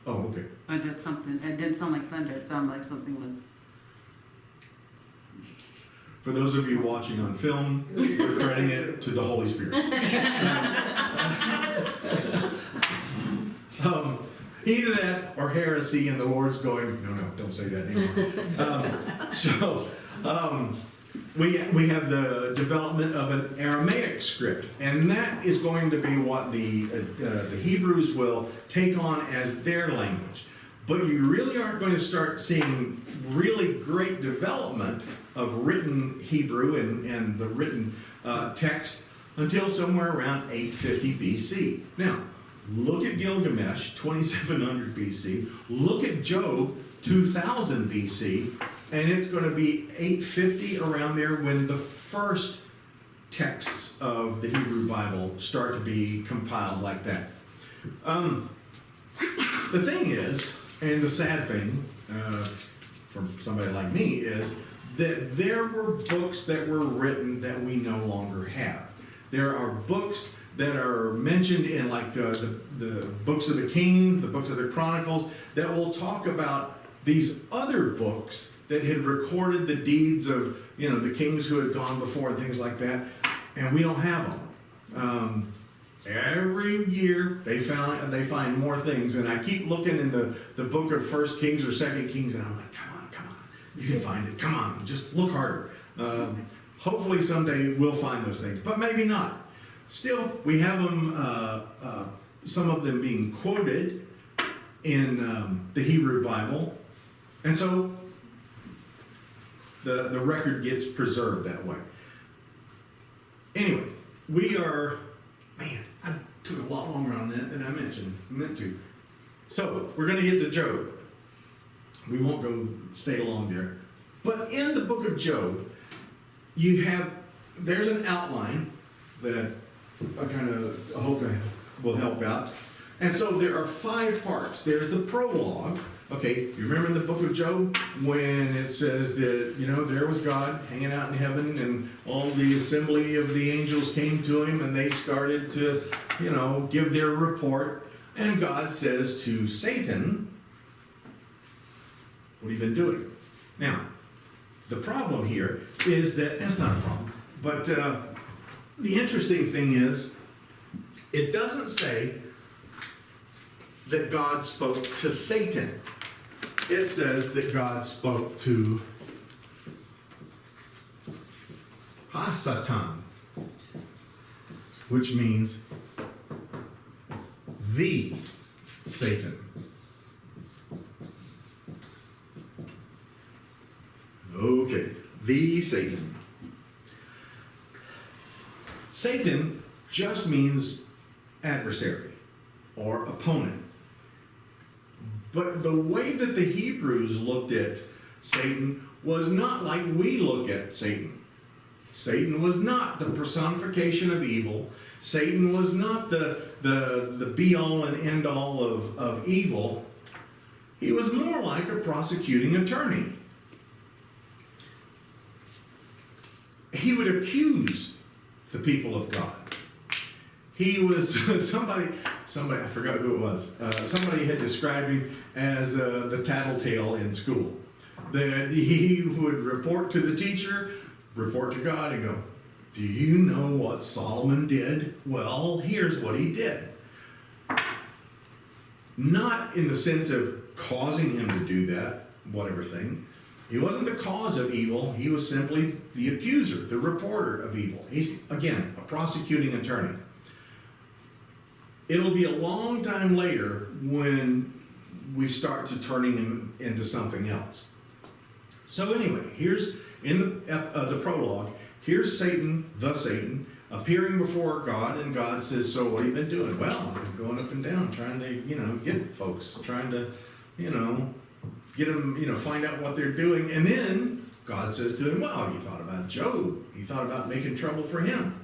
S1: Oh, okay.
S4: I did something. It didn't sound like thunder. It sounded like something was.
S1: For those of you watching on film, we're crediting it to the Holy Spirit. Either that or heresy, and the Lord's going, no, don't say that anymore. We have the development of an Aramaic script, and that is going to be what the Hebrews will take on as their language. But you really aren't going to start seeing really great development of written Hebrew and the written text until somewhere around 850 BC. Now, look at Gilgamesh, 2700 BC. Look at Job, 2000 BC. And it's going to be 850 around there when the first texts of the Hebrew Bible start to be compiled like that. The thing is, and the sad thing for somebody like me is that there were books that were written that we no longer have. There are books that are mentioned in like the books of the Kings, the books of the Chronicles, that will talk about these other books that had recorded the deeds of, the kings who had gone before and things like that, and we don't have them. Every year they find more things, and I keep looking in the book of First Kings or Second Kings, and I'm like, come on, you can find it. Come on, just look harder. Hopefully someday we'll find those things, but maybe not. Still, we have them, some of them being quoted in the Hebrew Bible, and so the record gets preserved that way. Anyway, I took a lot longer on that than I meant to. So, we're going to get to Job. We won't go stay along there. But in the book of Job, there's an outline that I hope will help out. And so there are 5 parts. There's the prologue. Okay, you remember in the book of Job when it says that, there was God hanging out in heaven and all the assembly of the angels came to him and they started to, give their report. And God says to Satan, what have you been doing? Now, the problem here is that's not a problem. But the interesting thing is, it doesn't say that God spoke to Satan. It says that God spoke to Ha-Satan, which means the Satan. Okay, the Satan. Satan just means adversary or opponent. But the way that the Hebrews looked at Satan was not like we look at Satan. Satan was not the personification of evil. Satan was not the be-all and end-all of evil. He was more like a prosecuting attorney. He would accuse the people of God. He was somebody, I forgot who it was. Somebody had described him as the tattletale in school. That he would report to the teacher, report to God, and go, do you know what Solomon did? Well, here's what he did. Not in the sense of causing him to do that, whatever thing. He wasn't the cause of evil. He was simply the accuser, the reporter of evil. He's, again, a prosecuting attorney. It'll be a long time later when we start to turning him into something else. So anyway, here's in the prologue, here's Satan, appearing before God, and God says, so what have you been doing? Well, I've been going up and down, trying to, get folks, trying to, get them, find out what they're doing. And then God says to him, well, have you thought about Job? You thought about making trouble for him?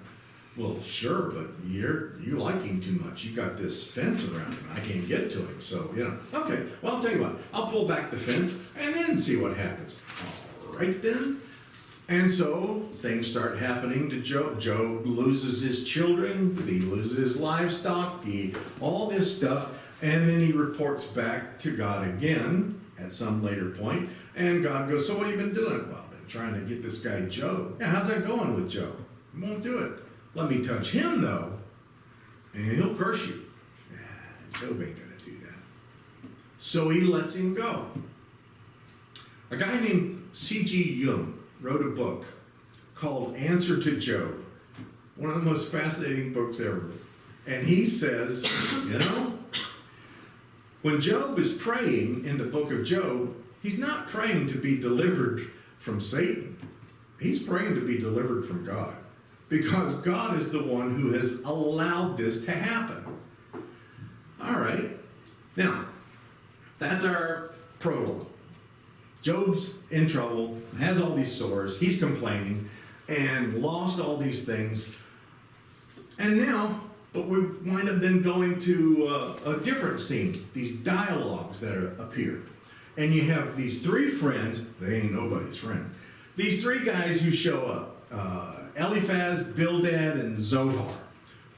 S1: Well, sure, but you like him too much. You got this fence around him. I can't get to him. So, okay, well, I'll tell you what. I'll pull back the fence and then see what happens. All right, then. And so things start happening to Job. Job loses his children. He loses his livestock. All this stuff. And then he reports back to God again at some later point. And God goes, so what have you been doing? Well, I've been trying to get this guy Job. Yeah, how's that going with Job? He won't do it. Let me touch him, though, and he'll curse you. Job ain't going to do that. So he lets him go. A guy named C.G. Jung wrote a book called Answer to Job, one of the most fascinating books ever. And he says, when Job is praying in the book of Job, he's not praying to be delivered from Satan. He's praying to be delivered from God. Because God is the one who has allowed this to happen. All right. Now, that's our prologue. Job's in trouble, has all these sores, he's complaining, and lost all these things. And now, but we wind up then going to a different scene, these dialogues that appear. And you have these three friends, they ain't nobody's friend, these three guys who show up. Eliphaz, Bildad, and Zohar,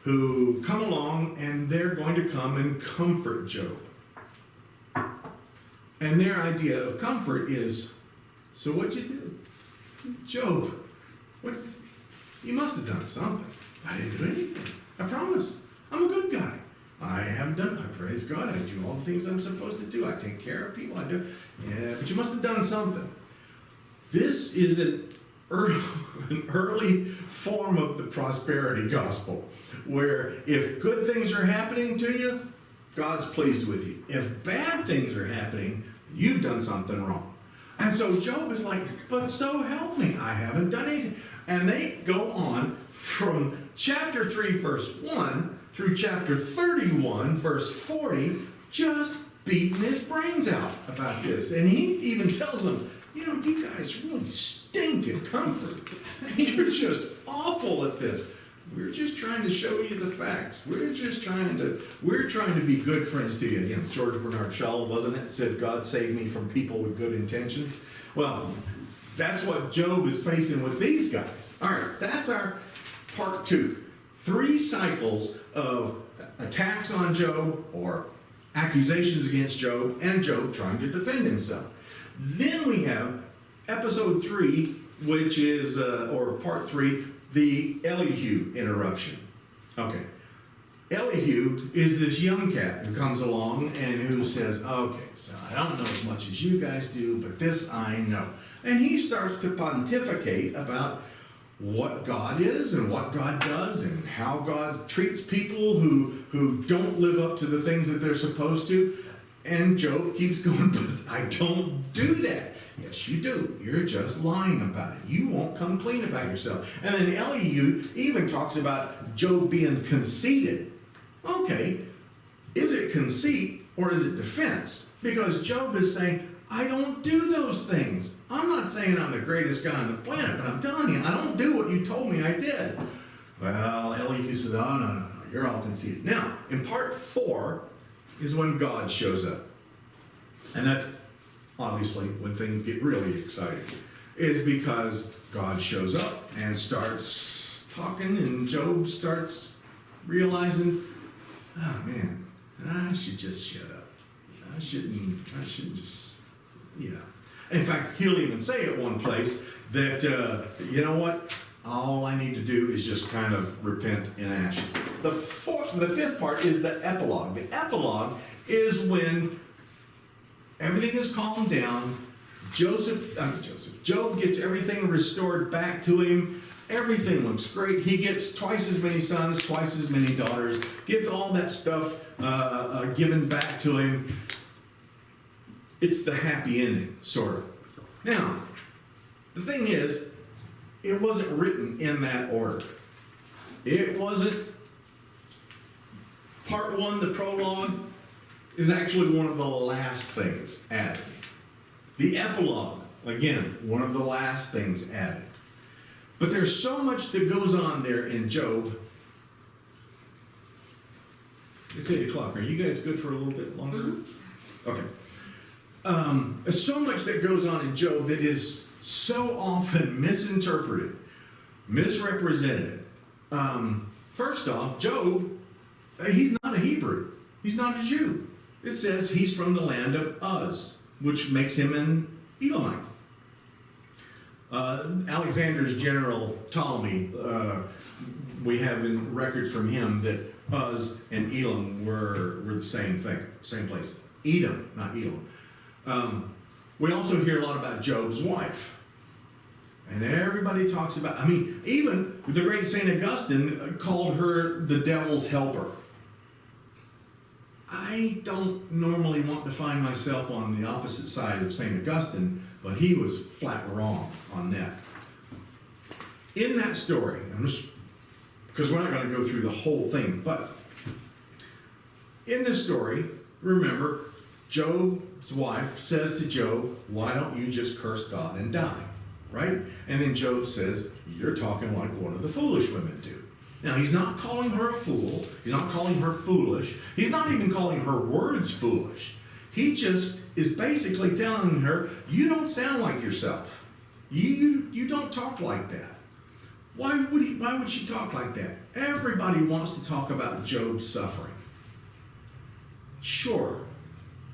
S1: who come along and they're going to come and comfort Job. And their idea of comfort is, so what'd you do? Job, what? You must have done something. I didn't do anything. I promise. I'm a good guy. I praise God. I do all the things I'm supposed to do. I take care of people. I do. Yeah, but you must have done something. This is an early form of the prosperity gospel, where if good things are happening to you, God's pleased with you. If bad things are happening, you've done something wrong. And so Job is like, but so help me, I haven't done anything. And they go on from chapter 3, verse 1 through chapter 31, verse 40, just beating his brains out about this. And he even tells them, you guys really stink at comfort. You're just awful at this. We're just trying to show you the facts. We're trying to be good friends to you. George Bernard Shaw, wasn't it? Said, God save me from people with good intentions. Well, that's what Job is facing with these guys. All right, that's our part 2. 3 cycles of attacks on Job or accusations against Job, and Job trying to defend himself. Then we have episode 3, which is, or part 3, the Elihu interruption. Okay. Elihu is this young cat who comes along and who says, okay, so I don't know as much as you guys do, but this I know. And he starts to pontificate about what God is and what God does and how God treats people who don't live up to the things that they're supposed to. And Job keeps going, but I don't do that. Yes, you do. You're just lying about it. You won't come clean about yourself. And then Elihu even talks about Job being conceited. Okay, is it conceit or is it defense? Because Job is saying, I don't do those things. I'm not saying I'm the greatest guy on the planet, but I'm telling you, I don't do what you told me I did. Well, Elihu said, oh, no, you're all conceited. Now, in part 4, is when God shows up. And that's obviously when things get really exciting. Is because God shows up and starts talking, and Job starts realizing, oh man, I should just shut up. I shouldn't just, In fact, he'll even say at one place that, you know what? All I need to do is just kind of repent in ashes. The 5th part is the epilogue. The epilogue is when everything is calmed down. Job gets everything restored back to him. Everything looks great. He gets twice as many sons, twice as many daughters, gets all that stuff given back to him. It's the happy ending, sort of. Now, the thing is, it wasn't written in that order. It wasn't, part one, the prologue, is actually one of the last things added. The epilogue, again, one of the last things added. But there's so much that goes on there in Job. It's 8 o'clock. Are you guys good for a little bit longer? Okay. There's so much that goes on in Job that is so often misinterpreted, misrepresented. First off, Job, he's not a Hebrew. He's not a Jew. It says he's from the land of Uz, which makes him an Elamite. Alexander's general Ptolemy, we have in records from him that Uz and Elam were the same thing, same place. Edom, not Elam. We also hear a lot about Job's wife. And everybody talks about, even the great St. Augustine called her the devil's helper. I don't normally want to find myself on the opposite side of St. Augustine, but he was flat wrong on that. In that story, because we're not going to go through the whole thing, but in this story, remember, Job's wife says to Job, why don't you just curse God and die? Right? And then Job says, you're talking like one of the foolish women do. Now, he's not calling her a fool. He's not calling her foolish. He's not even calling her words foolish. He just is basically telling her, you don't sound like yourself. You don't talk like that. Why would she talk like that? Everybody wants to talk about Job's suffering. Sure,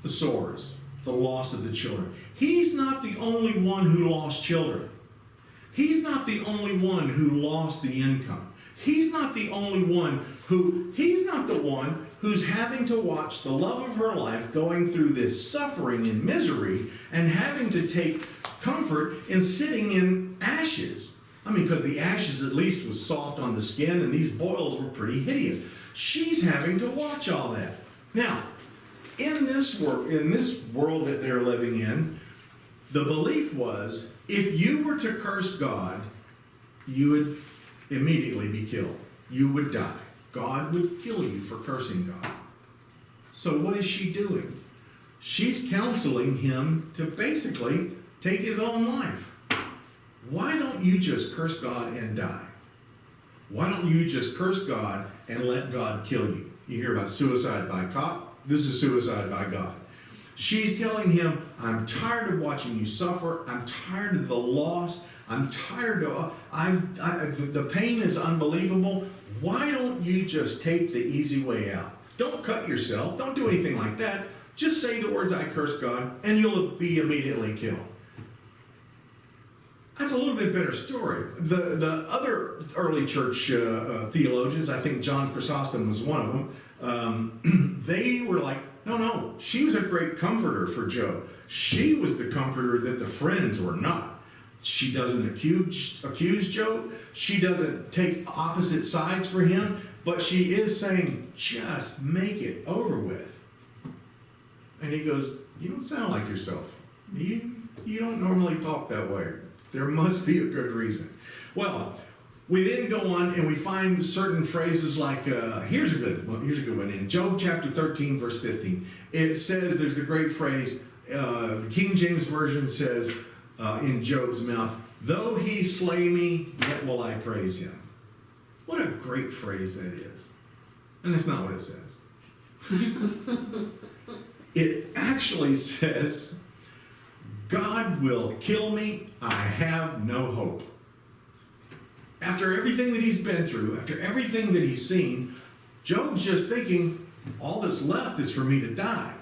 S1: the sores, the loss of the children. He's not the only one who lost children. He's not the only one who lost the income. He's not the one who's having to watch the love of her life going through this suffering and misery and having to take comfort in sitting in ashes. Because the ashes at least was soft on the skin and these boils were pretty hideous. She's having to watch all that. Now, in this world that they're living in, the belief was if you were to curse God, you would immediately be killed. You would die. God would kill you for cursing God. So what is she doing? She's counseling him to basically take his own life. Why don't you just curse God and die? Why don't you just curse God and let God kill you? You hear about suicide by cop. This is suicide by God. She's telling him, I'm tired of watching you suffer. I'm tired of the loss. I'm tired of, the pain is unbelievable. Why don't you just take the easy way out? Don't cut yourself. Don't do anything like that. Just say the words, I curse God, and you'll be immediately killed. That's a little bit better story. The other early church theologians, I think John Chrysostom was one of them, they were like, no, she was a great comforter for Job. She was the comforter that the friends were not. She doesn't accuse Job. She doesn't take opposite sides for him, but she is saying, just make it over with. And he goes, you don't sound like yourself. You don't normally talk that way. There must be a good reason. Well, we then go on and we find certain phrases like, here's a good one. In Job chapter 13, verse 15, it says, there's the great phrase, the King James Version says in Job's mouth, though he slay me, yet will I praise him. What a great phrase that is. And that's not what it says. It actually says, God will kill me, I have no hope. After everything that he's been through, after everything that he's seen, Job's just thinking, all that's left is for me to die.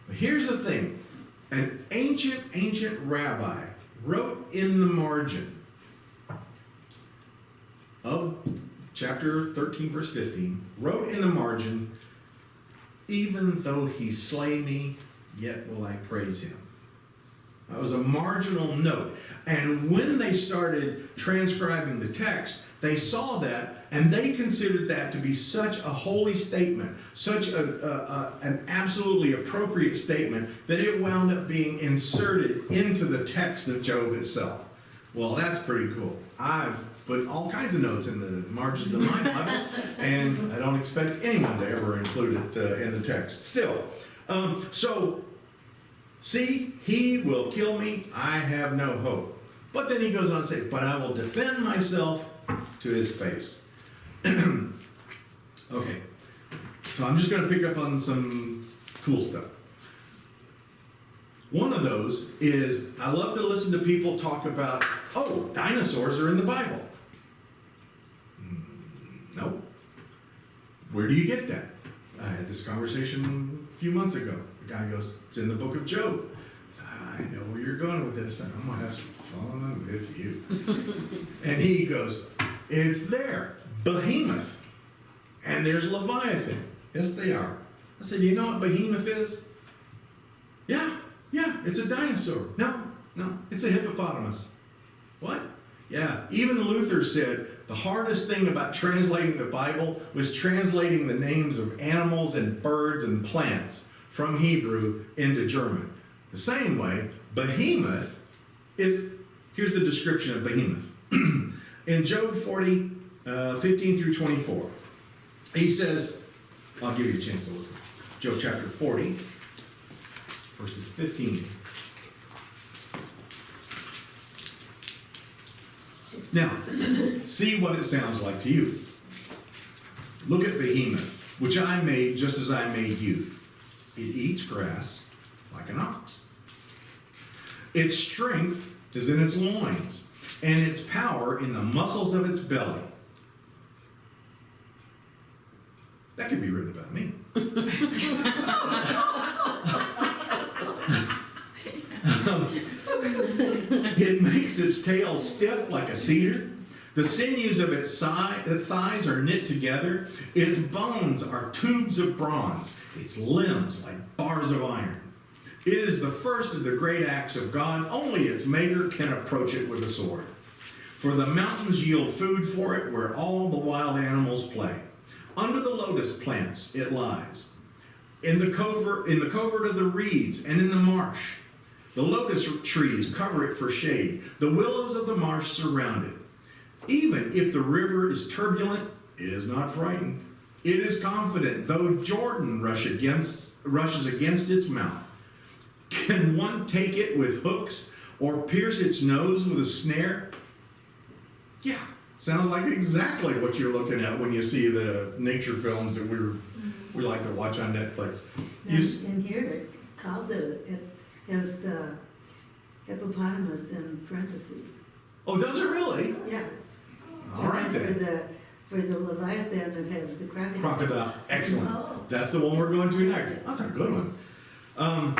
S1: But here's the thing. An ancient rabbi wrote in the margin of chapter 13, verse 15, wrote in the margin, even though he slay me, yet will I praise him. That was a marginal note. And when they started transcribing the text, They saw that, and they considered that to be such a holy statement, such an absolutely appropriate statement, that it wound up being inserted into the text of Job itself. Well, that's pretty cool. I've put all kinds of notes in the margins of my Bible, and I don't expect anyone to ever include it in the text. Still, see, he will kill me, I have no hope. But then he goes on to say, but I will defend myself to his face. Okay, so I'm just going to pick up on some cool stuff. One of those is, I love to listen to people talk about, oh, dinosaurs are in the Bible. Nope. Where do you get that? I had this conversation a few months ago. The guy goes, it's in the book of Job. I know where you're going with this, and I'm going to have some fun with you. And he goes, it's there. Behemoth. And there's Leviathan. Yes, they are. I said, do you know what Behemoth is? Yeah, it's a dinosaur. No, it's a hippopotamus. What? Yeah, even Luther said the hardest thing about translating the Bible was translating the names of animals and birds and plants from Hebrew into German. The same way, behemoth is, here's the description of behemoth. In Job 40, 15 through 24, he says, I'll give you a chance to look. Job chapter 40, verses 15. Now, see what it sounds like to you. Look at behemoth, which I made just as I made you. It eats grass like an ox. Its strength is in its loins, and its power in the muscles of its belly. That could be written about me. It makes its tail stiff like a cedar. The sinews of its thighs are knit together. Its bones are tubes of bronze. Its limbs like bars of iron. It is the first of the great acts of God. Only its maker can approach it with a sword. For the mountains yield food for it, where all the wild animals play. Under the lotus plants it lies. In the covert of the reeds and in the marsh. The lotus trees cover it for shade. The willows of the marsh surround it. Even if the river is turbulent, it is not frightened. It is confident, though Jordan rushes against its mouth. Can one take it with hooks or pierce its nose with a snare? Yeah, sounds like exactly what you're looking at when you see the nature films that we like to watch on Netflix.
S5: And here it calls it as the hippopotamus in parentheses.
S1: Oh, does it really?
S5: Yes.
S1: All right then.
S5: For the Leviathan, it has the crocodile.
S1: Crocodile, excellent.
S2: Oh.
S1: That's the one we're going to next. That's a good one. All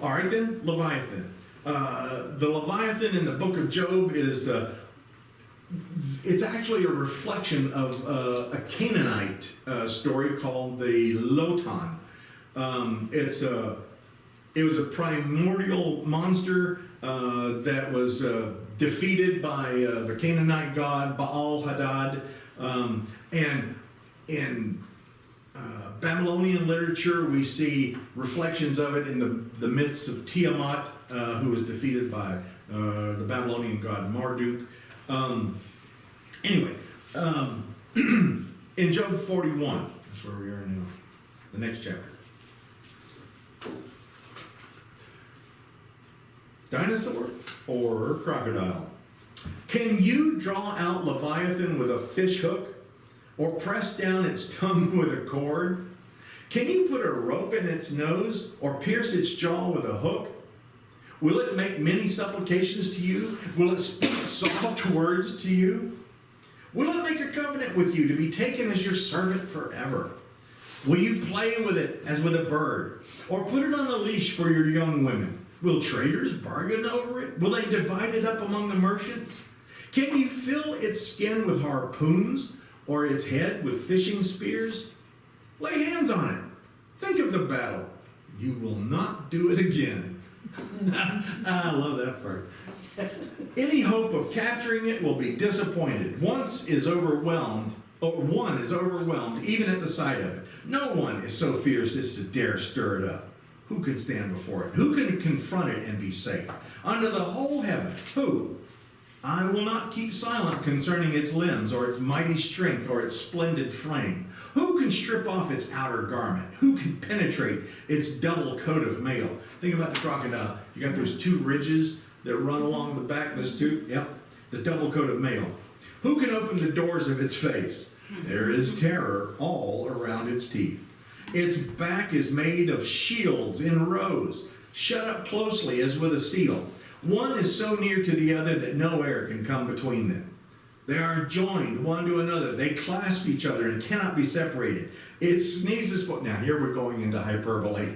S1: right then, Leviathan. The Leviathan in the book of Job is it's actually a reflection of a Canaanite story called the Lotan. It was a primordial monster that was defeated by the Canaanite god Baal-Hadad. And in Babylonian literature, we see reflections of it in the myths of Tiamat, who was defeated by the Babylonian god Marduk. Anyway, in Job 41, that's where we are now, the next chapter. Dinosaur or crocodile? Can you draw out Leviathan with a fish hook or press down its tongue with a cord? Can you put a rope in its nose or pierce its jaw with a hook? Will it make many supplications to you? Will it speak soft words to you? Will it make a covenant with you to be taken as your servant forever? Will you play with it as with a bird or put it on a leash for your young women? Will traders bargain over it? Will they divide it up among the merchants? Can you fill its skin with harpoons or its head with fishing spears? Lay hands on it. Think of the battle. You will not do it again. I love that part. Any hope of capturing it will be disappointed. One is overwhelmed even at the sight of it. No one is so fierce as to dare stir it up. Who can stand before it? Who can confront it and be safe? Under the whole heaven, who? I will not keep silent concerning its limbs, or its mighty strength, or its splendid frame. Who can strip off its outer garment? Who can penetrate its double coat of mail? Think about the crocodile. You got those two ridges that run along the back, those two, yep, the double coat of mail. Who can open the doors of its face? There is terror all around its teeth. Its back is made of shields in rows, shut up closely as with a seal. One is so near to the other that no air can come between them. They are joined one to another. They clasp each other and cannot be separated. It sneezes, now here we're going into hyperbole.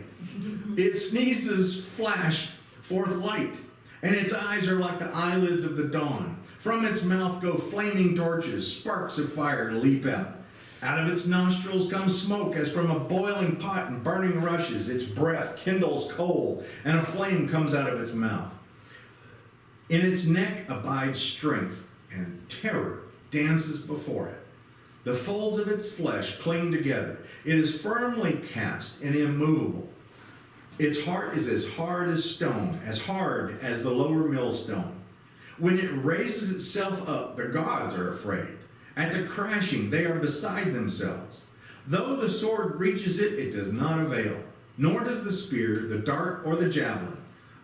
S1: It sneezes flash forth light, and its eyes are like the eyelids of the dawn. From its mouth go flaming torches, sparks of fire leap out. Out of its nostrils comes smoke as from a boiling pot and burning rushes. Its breath kindles coal, and a flame comes out of its mouth. In its neck abides strength, and terror dances before it. The folds of its flesh cling together. It is firmly cast and immovable. Its heart is as hard as stone, as hard as the lower millstone. When it raises itself up, the gods are afraid. At the crashing, they are beside themselves. Though the sword reaches it, it does not avail, nor does the spear, the dart, or the javelin.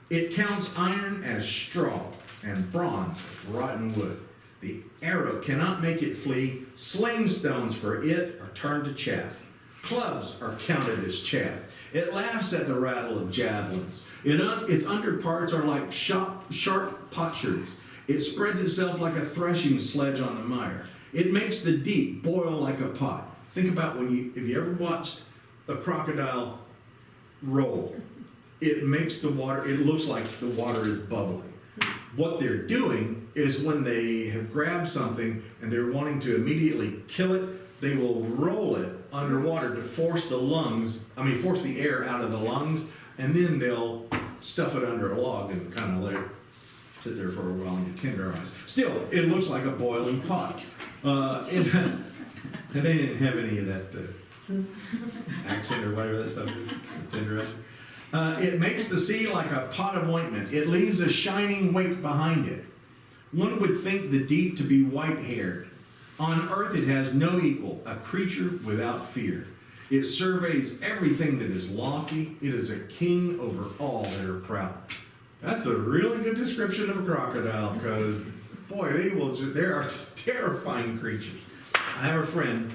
S1: It counts iron as straw, and bronze as rotten wood. The arrow cannot make it flee. Sling stones for it are turned to chaff. Clubs are counted as chaff. It laughs at the rattle of javelins. Its under parts are like sharp potsherds. It spreads itself like a threshing sledge on the mire. It makes the deep boil like a pot. Think about if you ever watched a crocodile roll. It makes the water, it looks like the water is bubbling. What they're doing is when they have grabbed something and they're wanting to immediately kill it, they will roll it underwater to force the air out of the lungs, and then they'll stuff it under a log and kind of let it sit there for a while and get tenderized. Still, it looks like a boiling pot. And they didn't have any of that accent or whatever that stuff is, tenderized. It makes the sea like a pot of ointment. It leaves a shining wake behind it. One would think the deep to be white-haired. On earth it has no equal, a creature without fear. It surveys everything that is lofty. It is a king over all that are proud. That's a really good description of a crocodile, because, boy, they are terrifying creatures. I have a friend,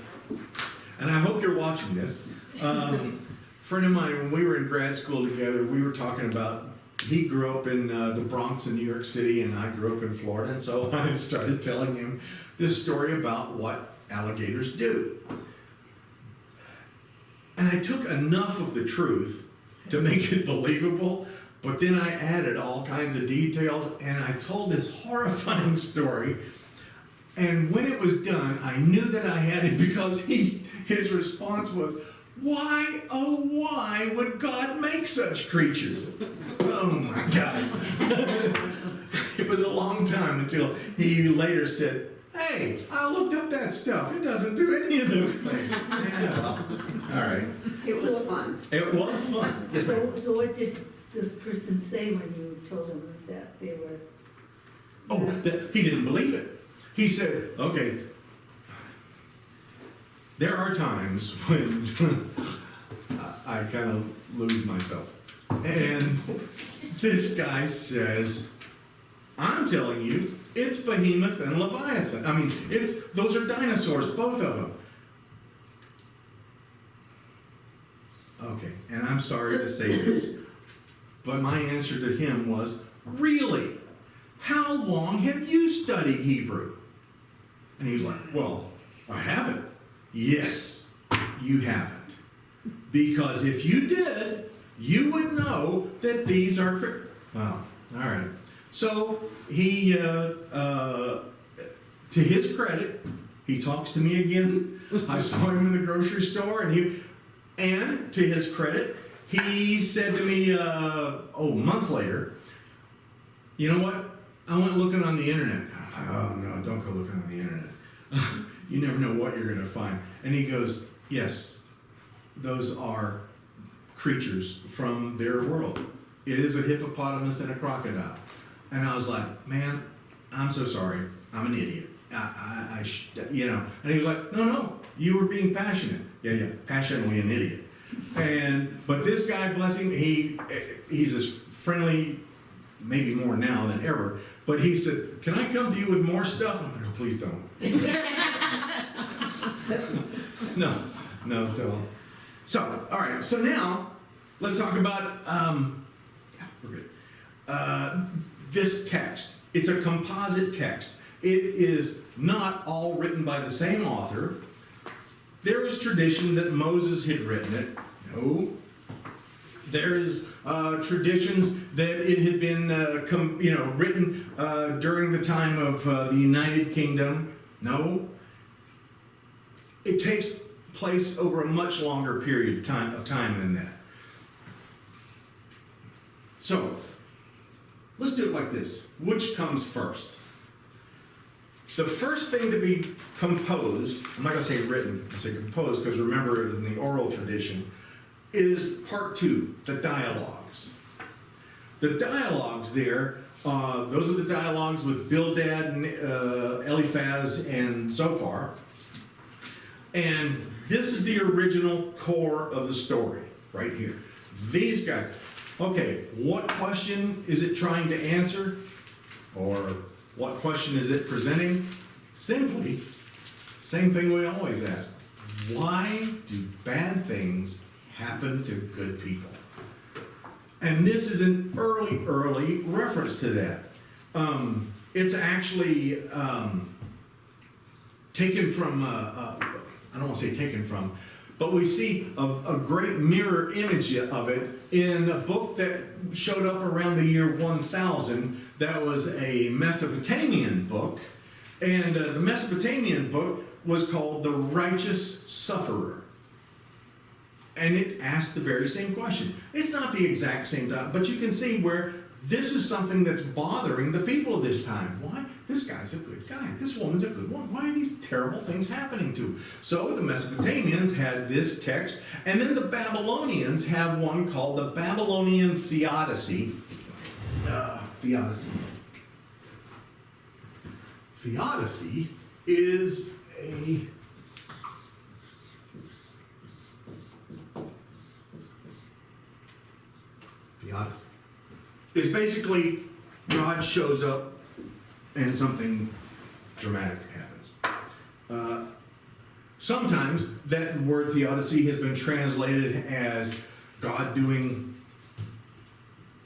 S1: and I hope you're watching this. Friend of mine, when we were in grad school together, we were talking about, he grew up in the Bronx in New York City, and I grew up in Florida, and so I started telling him this story about what alligators do. And I took enough of the truth to make it believable, but then I added all kinds of details, and I told this horrifying story. And when it was done, I knew that I had it, because his response was, "Why, oh why would God make such creatures?" Oh my God. It was a long time until he later said, "Hey, I looked up that stuff. It doesn't do any of those things." Yeah, well, all right.
S3: It was fun.
S1: It was fun. Yes, ma'am.
S5: So what did this person say when you told him that they were?
S1: Oh, he didn't believe it. He said, okay, there are times when I kind of lose myself. And this guy says, "I'm telling you, it's Behemoth and Leviathan. I mean, those are dinosaurs, both of them." Okay, and I'm sorry to say this, but my answer to him was, "Really? How long have you studied Hebrew?" And he was like, "Well, I haven't." Yes, you haven't. Because if you did, you would know that these are... Well, all right. So he, to his credit, he talks to me again. I saw him in the grocery store, and to his credit, he said to me, months later, "You know what? I went looking on the internet. Oh no, don't go looking on the internet. You never know what you're gonna find. And he goes, yes, those are creatures from their world. It is a hippopotamus and a crocodile. And I was like, man, I'm so sorry. I'm an idiot. You know. And he was like, no, you were being passionate. Yeah, passionately an idiot. But this guy, bless him, he's as friendly, maybe more now than ever. But he said, can I come to you with more stuff? I'm like, oh, please don't. No, don't. So, all right. So now, let's talk about, yeah, we're good. This text. It's a composite text. It is not all written by the same author. There is tradition that Moses had written it. No. There is traditions that it had been, written during the time of the United Kingdom. No. It takes place over a much longer period of time than that. So, let's do it like this. Which comes first? The first thing to be composed, I'm not going to say written, I say composed because remember it was in the oral tradition, is part 2, the dialogues. The dialogues there, those are the dialogues with Bildad and Eliphaz and Zophar. And this is the original core of the story, right here. These guys. Okay, what question is it trying to answer? Or what question is it presenting? Simply, same thing we always ask. Why do bad things happen to good people? And this is an early reference to that. It's actually taken from, I don't want to say taken from, but we see a great mirror image of it in a book that showed up around the year 1000. That was a Mesopotamian book. And the Mesopotamian book was called The Righteous Sufferer. And it asked the very same question. It's not the exact same time, but you can see where this is something that's bothering the people of this time. Why? This guy's a good guy. This woman's a good one. Why are these terrible things happening to them? So the Mesopotamians had this text, and then the Babylonians have one called the Babylonian Theodicy. Theodicy is a theodicy. It's basically God shows up and something dramatic happens. Sometimes that word theodicy has been translated as God doing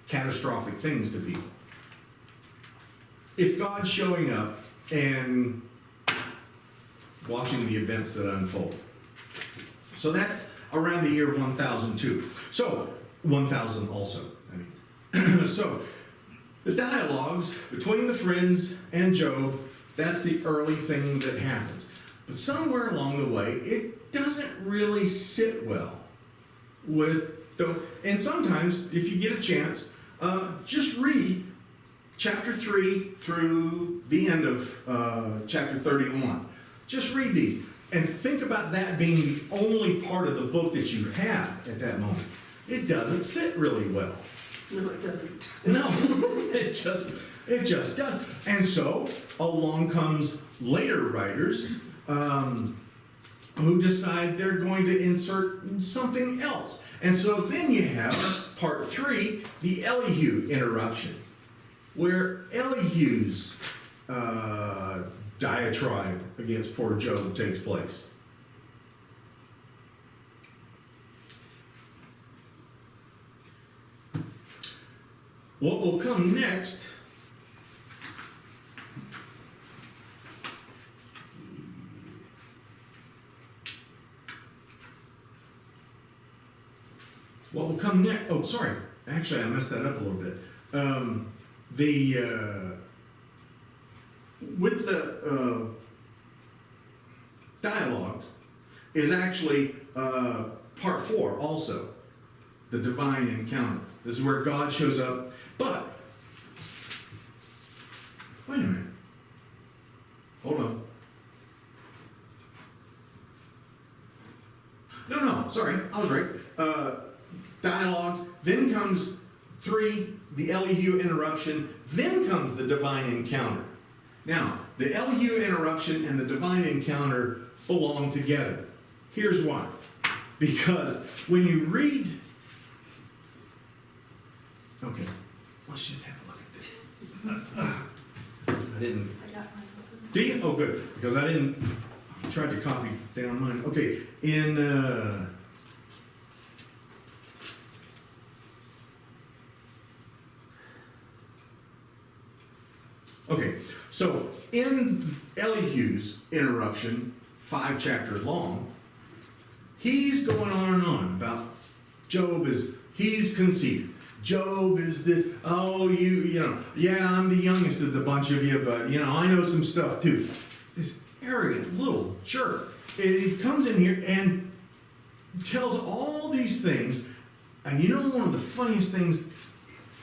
S1: catastrophic things to people. It's God showing up and watching the events that unfold. So that's around the year 1002. So, 1000 also, I mean. So, the dialogues between the friends and Job, that's the early thing that happens. But somewhere along the way, it doesn't really sit well with the, and sometimes, if you get a chance, just read chapter 3 through the end of chapter 31. Just read these and think about that being the only part of the book that you have at that moment. It doesn't sit really well.
S3: No, it doesn't.
S1: No, it just doesn't. And so along comes later writers who decide they're going to insert something else. And so then you have part 3, the Elihu interruption, where Elihu's diatribe against poor Job takes place. What will come next oh, sorry. Actually, I messed that up a little bit. With the dialogues is actually part 4 also, the divine encounter. This is where God shows up, but Wait a minute. Hold on. No, sorry, I was right. Dialogues, then comes 3, the Elihu interruption, then comes the divine encounter. Now, the Elihu interruption and the divine encounter belong together. Here's why. Because when you read... Okay, let's just have a look at this. I didn't...
S2: I got mine.
S1: Do you? Oh, good, because I didn't... I tried to copy down mine. Okay, in... Okay, so in Elihu's interruption, 5 chapters long, he's going on and on about Job he's conceited. Job is yeah, I'm the youngest of the bunch of you, but, I know some stuff too. This arrogant little jerk. He comes in here and tells all these things, and one of the funniest things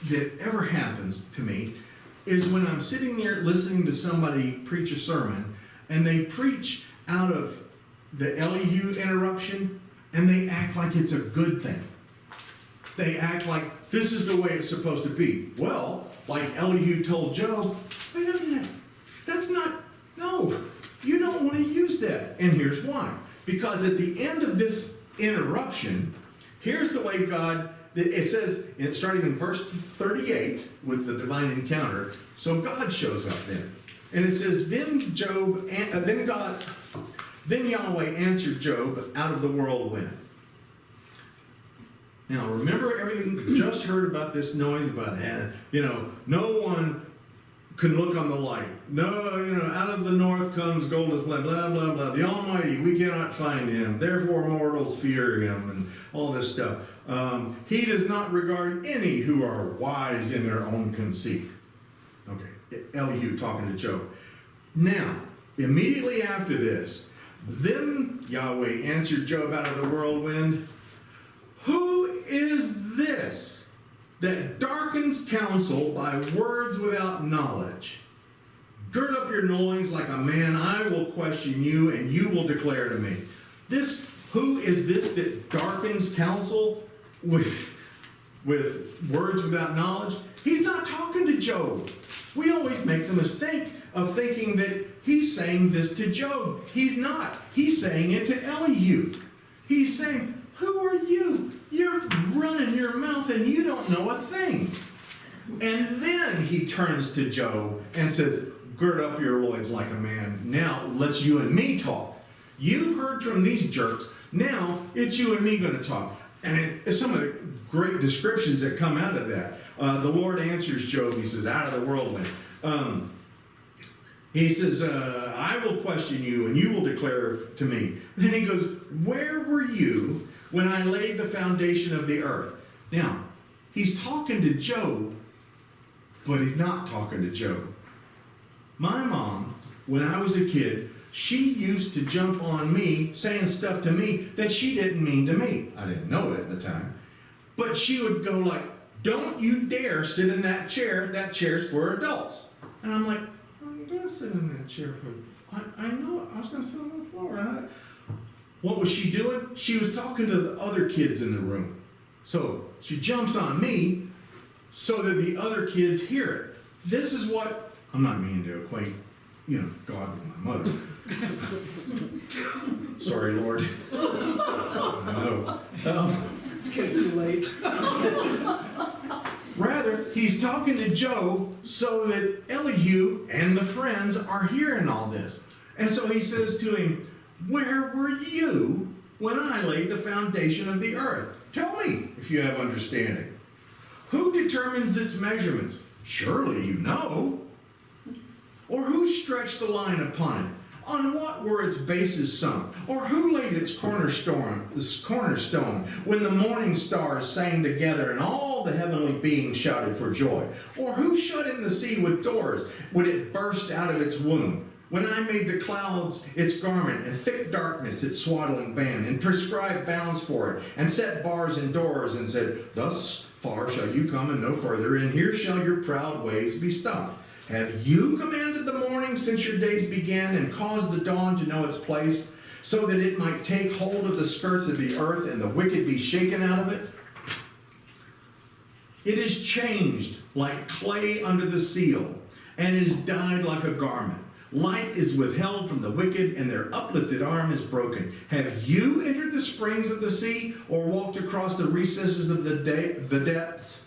S1: that ever happens to me is when I'm sitting there listening to somebody preach a sermon, and they preach out of the Elihu interruption, and they act like it's a good thing. They act like this is the way it's supposed to be. Well, like Elihu told Job, wait a minute, that's not, no, you don't want to use that. And here's why. Because at the end of this interruption, here's the way God, it says, starting in verse 38 with the divine encounter, so God shows up there. And it says, then Yahweh answered Job out of the whirlwind. Now, remember everything you just heard about this noise about, no one can look on the light. No, out of the north comes gold, blah, blah, blah, blah. The Almighty, we cannot find him. Therefore, mortals fear him, and all this stuff. He does not regard any who are wise in their own conceit. Okay, Elihu talking to Job. Now, immediately after this, then Yahweh answered Job out of the whirlwind. Who is this that darkens counsel by words without knowledge? Gird up your loins like a man, I will question you, and you will declare to me. Who is this that darkens counsel with words without knowledge? He's not talking to Job. We always make the mistake of thinking that he's saying this to Job. He's not. He's saying it to Elihu. He's saying, who are you? You're running your mouth and you don't know a thing. And then he turns to Job and says, gird up your loins like a man. Now let's you and me talk. You've heard from these jerks. Now it's you and me going to talk. And it's some of the great descriptions that come out of that. The Lord answers Job, he says, out of the whirlwind. He says, I will question you and you will declare to me. Then he goes, where were you when I laid the foundation of the earth? Now, he's talking to Job, but he's not talking to Job. My mom, when I was a kid, she used to jump on me, saying stuff to me that she didn't mean to me. I didn't know it at the time. But she would go like, don't you dare sit in that chair. That chair's for adults. And I'm like, I'm going to sit in that chair. I know it. I was going to sit on the floor. What was she doing? She was talking to the other kids in the room. So she jumps on me so that the other kids hear it. This is what, I'm not meaning to equate, God with my mother. Sorry, Lord. I know.
S3: It's getting too late.
S1: Rather, he's talking to Job so that Elihu and the friends are hearing all this. And so he says to him, where were you when I laid the foundation of the earth? Tell me if you have understanding. Who determines its measurements? Surely you know. Or who stretched the line upon it? On what were its bases sunk? Or who laid its cornerstone when the morning stars sang together and all the heavenly beings shouted for joy? Or who shut in the sea with doors when it burst out of its womb? When I made the clouds its garment and thick darkness its swaddling band, and prescribed bounds for it, and set bars and doors, and said, thus far shall you come and no further, and here shall your proud waves be stopped. Have you commanded the morning since your days began, and caused the dawn to know its place, so that it might take hold of the skirts of the earth, and the wicked be shaken out of it? It is changed like clay under the seal, and it is dyed like a garment. Light is withheld from the wicked, and their uplifted arm is broken. Have you entered the springs of the sea, or walked across the recesses of the depths?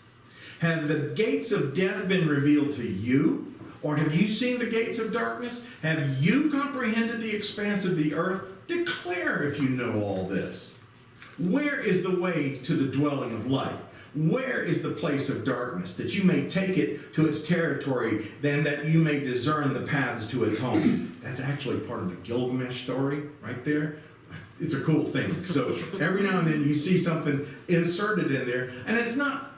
S1: Have the gates of death been revealed to you? Or have you seen the gates of darkness? Have you comprehended the expanse of the earth? Declare if you know all this. Where is the way to the dwelling of light? Where is the place of darkness, that you may take it to its territory, then that you may discern the paths to its home? That's actually part of the Gilgamesh story right there. It's a cool thing. So every now and then you see something inserted in there, and it's not,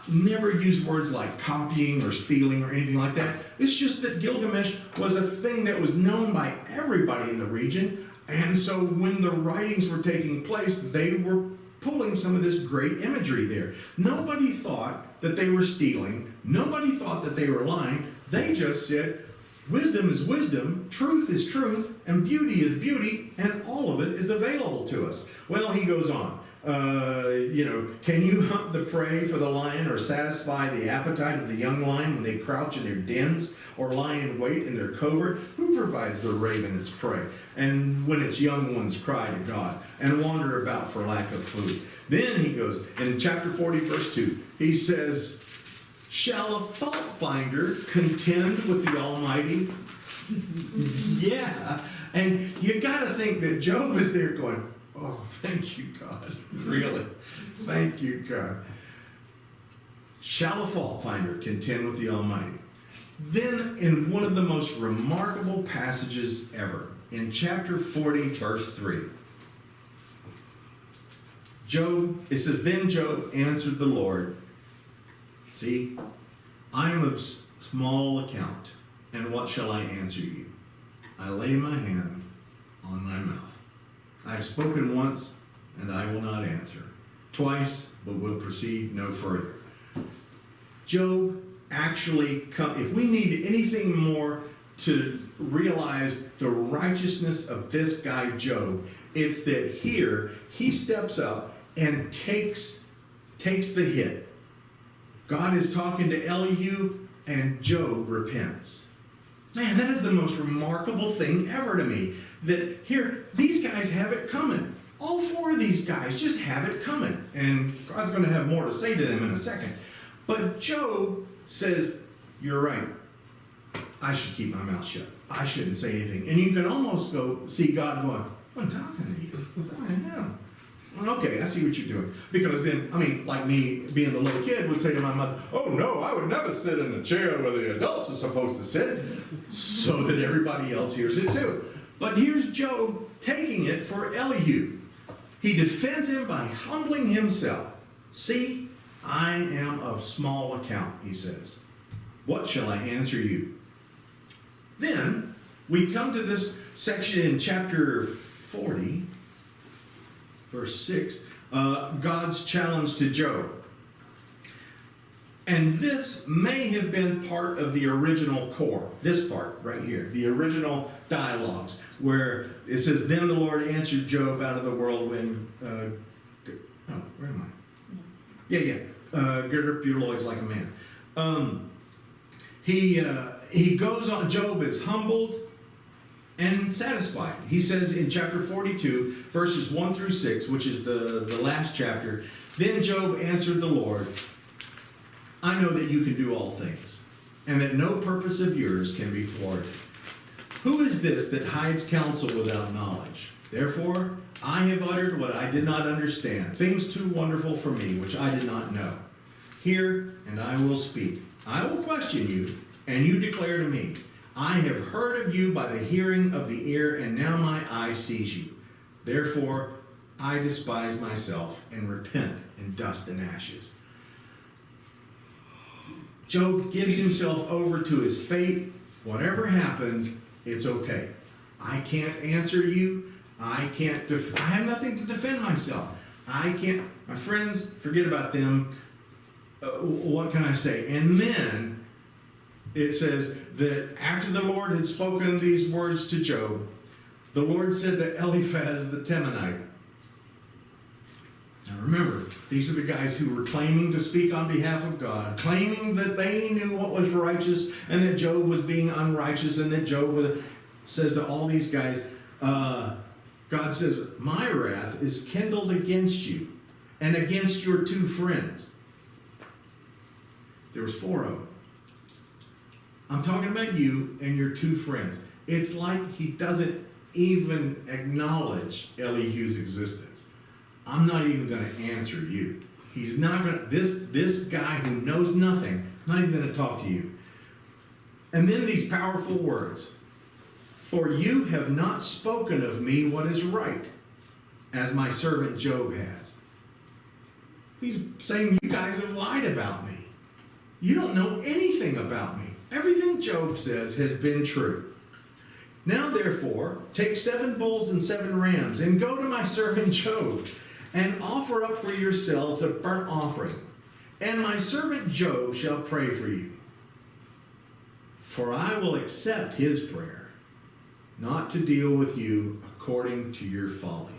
S1: never use words like copying or stealing or anything like that. It's just that Gilgamesh was a thing that was known by everybody in the region, and so when the writings were taking place, they were pulling some of this great imagery there. Nobody thought that they were stealing. Nobody thought that they were lying. They just said, wisdom is wisdom, truth is truth, and beauty is beauty, and all of it is available to us. Well, he goes on. Can you hunt the prey for the lion, or satisfy the appetite of the young lion when they crouch in their dens, or lie in wait in their covert? Who provides the raven its prey, and when its young ones cry to God, and wander about for lack of food? Then he goes, in chapter 40, verse 2, he says, shall a fault finder contend with the Almighty? Yeah, and you got to think that Job is there going, oh, thank you, God. Really? Thank you, God. Shall a fault finder contend with the Almighty? Then, in one of the most remarkable passages ever, in chapter 40, verse 3, it says, then Job answered the Lord, see, I am of small account, and what shall I answer you? I lay my hand on my mouth. I have spoken once, and I will not answer. Twice, but will proceed no further. Job actually, if we need anything more to realize the righteousness of this guy Job, it's that here he steps up and takes the hit. God is talking to Elihu, and Job repents. Man, that is the most remarkable thing ever to me. That here, these guys have it coming. All four of these guys just have it coming. And God's going to have more to say to them in a second. But Job says, you're right. I should keep my mouth shut. I shouldn't say anything. And you can almost go see God going, I'm talking to you. I'm talking to him. Okay, I see what you're doing. Because then, like me being the little kid would say to my mother, oh no, I would never sit in the chair where the adults are supposed to sit, so that everybody else hears it too. But here's Job taking it for Elihu. He defends him by humbling himself. See, I am of small account, he says. What shall I answer you? Then we come to this section in chapter 40, verse 6, God's challenge to Job. And this may have been part of the original core, this part right here, the original dialogues, where it says, then the Lord answered Job out of the whirlwind. Where am I? Gird up your loins like a man. He goes on, Job is humbled and satisfied. He says in chapter 42, verses 1 through 6, which is the last chapter, then Job answered the Lord, I know that you can do all things, and that no purpose of yours can be thwarted. Who is this that hides counsel without knowledge? Therefore, I have uttered what I did not understand, things too wonderful for me, which I did not know. Hear, and I will speak. I will question you, and you declare to me. I have heard of you by the hearing of the ear, and now my eye sees you. Therefore, I despise myself and repent in dust and ashes. Job gives himself over to his fate. Whatever happens, it's okay. I can't answer you. I have nothing to defend myself. I can't, my friends, forget about them. What can I say? And then it says that after the Lord had spoken these words to Job, the Lord said to Eliphaz the Temanite. Now remember, these are the guys who were claiming to speak on behalf of God, claiming that they knew what was righteous and that Job was being unrighteous, and that says to all these guys, God says, my wrath is kindled against you and against your two friends. There was 4 of them. I'm talking about you and your 2 friends. It's like he doesn't even acknowledge Elihu's existence. I'm not even going to answer you. He's not going to, this guy who knows nothing, not even going to talk to you. And then these powerful words. For you have not spoken of me what is right, as my servant Job has. He's saying you guys have lied about me. You don't know anything about me. Everything Job says has been true. Now therefore, take 7 bulls and 7 rams, and go to my servant Job, and offer up for yourselves a burnt offering. And my servant Job shall pray for you. For I will accept his prayer, not to deal with you according to your folly.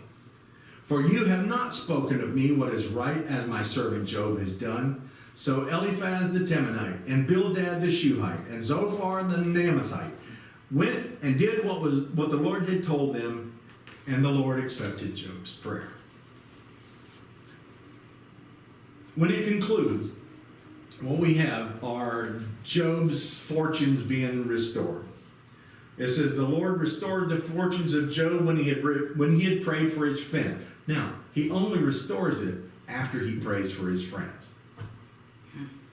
S1: For you have not spoken of me what is right, as my servant Job has done. So Eliphaz the Temanite, and Bildad the Shuhite, and Zophar the Naamathite went and did what the Lord had told them, and the Lord accepted Job's prayer. When it concludes, what we have are Job's fortunes being restored. It says the Lord restored the fortunes of Job when he had prayed for his friend. Now, he only restores it after he prays for his friends.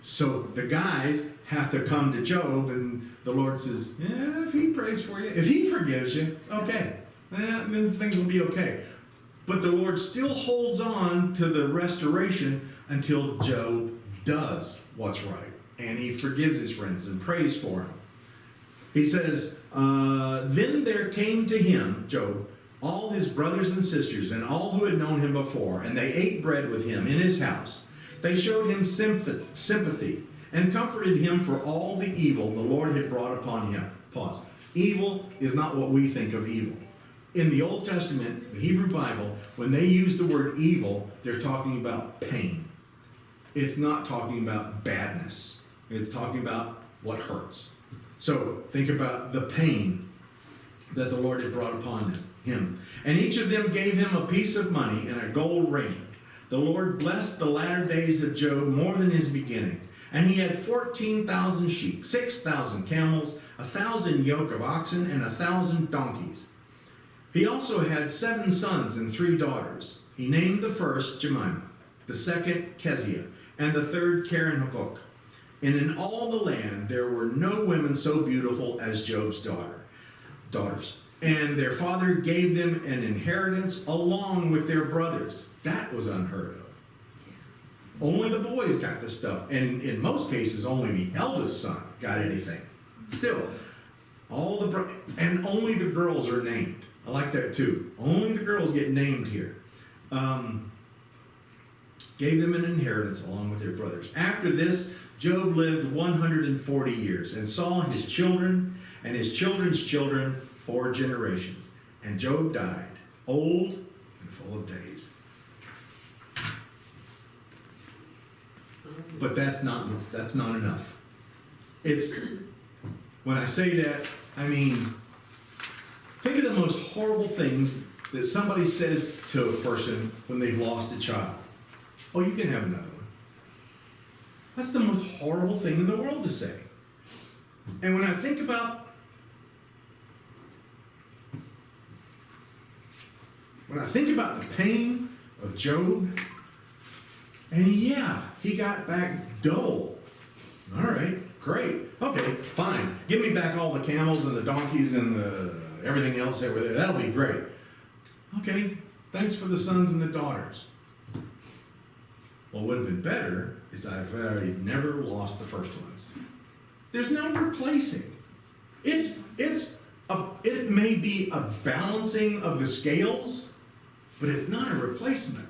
S1: So the guys have to come to Job, and the Lord says, yeah, if he prays for you, if he forgives you, okay, then things will be okay. But the Lord still holds on to the restoration until Job does what's right, and he forgives his friends and prays for them. He says, then there came to him, Job, all his brothers and sisters and all who had known him before, and they ate bread with him in his house. They showed him sympathy and comforted him for all the evil the Lord had brought upon him. Pause. Evil is not what we think of evil. In the Old Testament, the Hebrew Bible, when they use the word evil, they're talking about pain. It's not talking about badness. It's talking about what hurts. So think about the pain that the Lord had brought upon him. And each of them gave him a piece of money and a gold ring. The Lord blessed the latter days of Job more than his beginning. And he had 14,000 sheep, 6,000 camels, 1,000 yoke of oxen, and 1,000 donkeys. He also had 7 sons and 3 daughters. He named the first Jemimah, the second Keziah, and the third Karen-Hapuk. And in all the land there were no women so beautiful as Job's daughters. And their father gave them an inheritance along with their brothers. That was unheard of. Only the boys got the stuff. And in most cases, only the eldest son got anything. Still, and only the girls are named. I like that too. Only the girls get named here. Gave them an inheritance along with their brothers. After this, Job lived 140 years and saw his children and his children's children 4 generations. And Job died, old and full of days. But that's not enough. When I say that, I mean, think of the most horrible things that somebody says to a person when they've lost a child. Oh, you can have another one. That's the most horrible thing in the world to say. And when I think about the pain of Job, and yeah, he got back double. All right, great. Okay, fine. Give me back all the camels and the donkeys and everything else that were there. That'll be great. Okay, thanks for the sons and the daughters. What would have been better is I've never lost the first ones. There's no replacing. It may be a balancing of the scales, but it's not a replacement.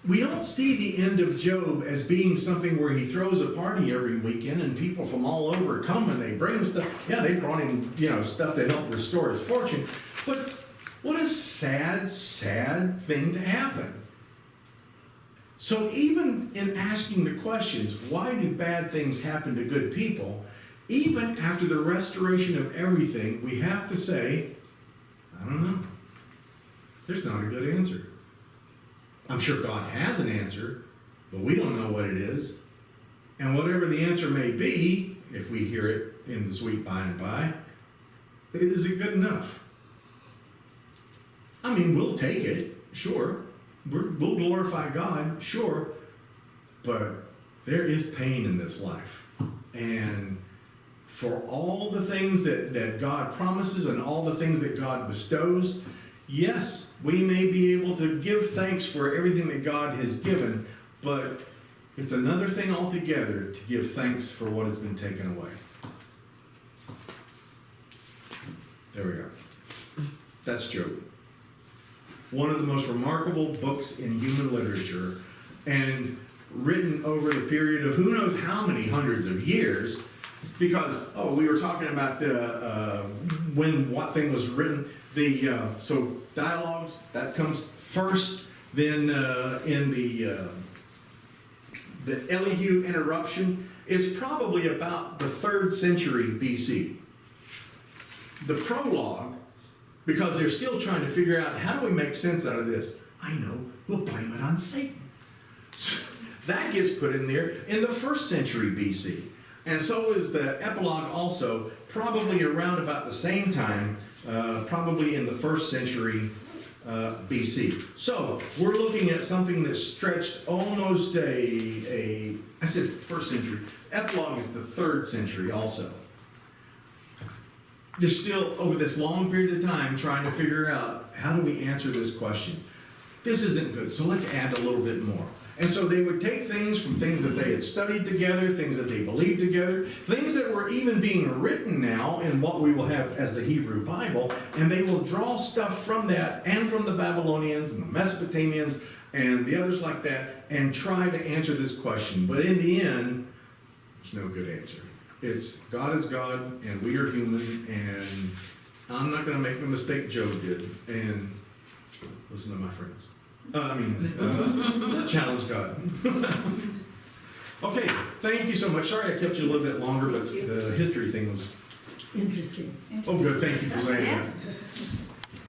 S1: we don't see the end of Job as being something where he throws a party every weekend and people from all over come and they bring stuff. Yeah, they brought him, stuff to help restore his fortune. But what a sad, sad thing to happen. So even in asking the questions, why do bad things happen to good people? Even after the restoration of everything, we have to say, I don't know. There's not a good answer. I'm sure God has an answer, but we don't know what it is. And whatever the answer may be, if we hear it in the sweet by and by, is it good enough? I mean, we'll take it, sure. We'll glorify God, sure. But there is pain in this life. And for all the things that God promises and all the things that God bestows, yes, we may be able to give thanks for everything that God has given, but it's another thing altogether to give thanks for what has been taken away. There we go. That's Job. One of the most remarkable books in human literature, and written over the period of who knows how many hundreds of years, because, we were talking about when what thing was written. So dialogues, that comes first, then in the Elihu interruption is probably about the 3rd century BC. The prologue, because they're still trying to figure out how do we make sense out of this? I know, we'll blame it on Satan. That gets put in there in the 1st century BC. And so is the epilogue also, probably around about the same time, probably in the 1st century BC. So we're looking at something that stretched almost I said 1st century. Epilogue is the 3rd century also. They're still, over this long period of time, trying to figure out how do we answer this question. This isn't good, so let's add a little bit more. And so they would take things from things that they had studied together, things that they believed together, things that were even being written now in what we will have as the Hebrew Bible, and they will draw stuff from that and from the Babylonians and the Mesopotamians and the others like that and try to answer this question. But in the end, there's no good answer. It's God is God and we are human, and I'm not going to make the mistake Job did and listen to my friends. Challenge God. Okay, thank you so much. Sorry I kept you a little bit longer, but the history thing was...
S5: Interesting.
S1: Oh, good. Thank you for saying that.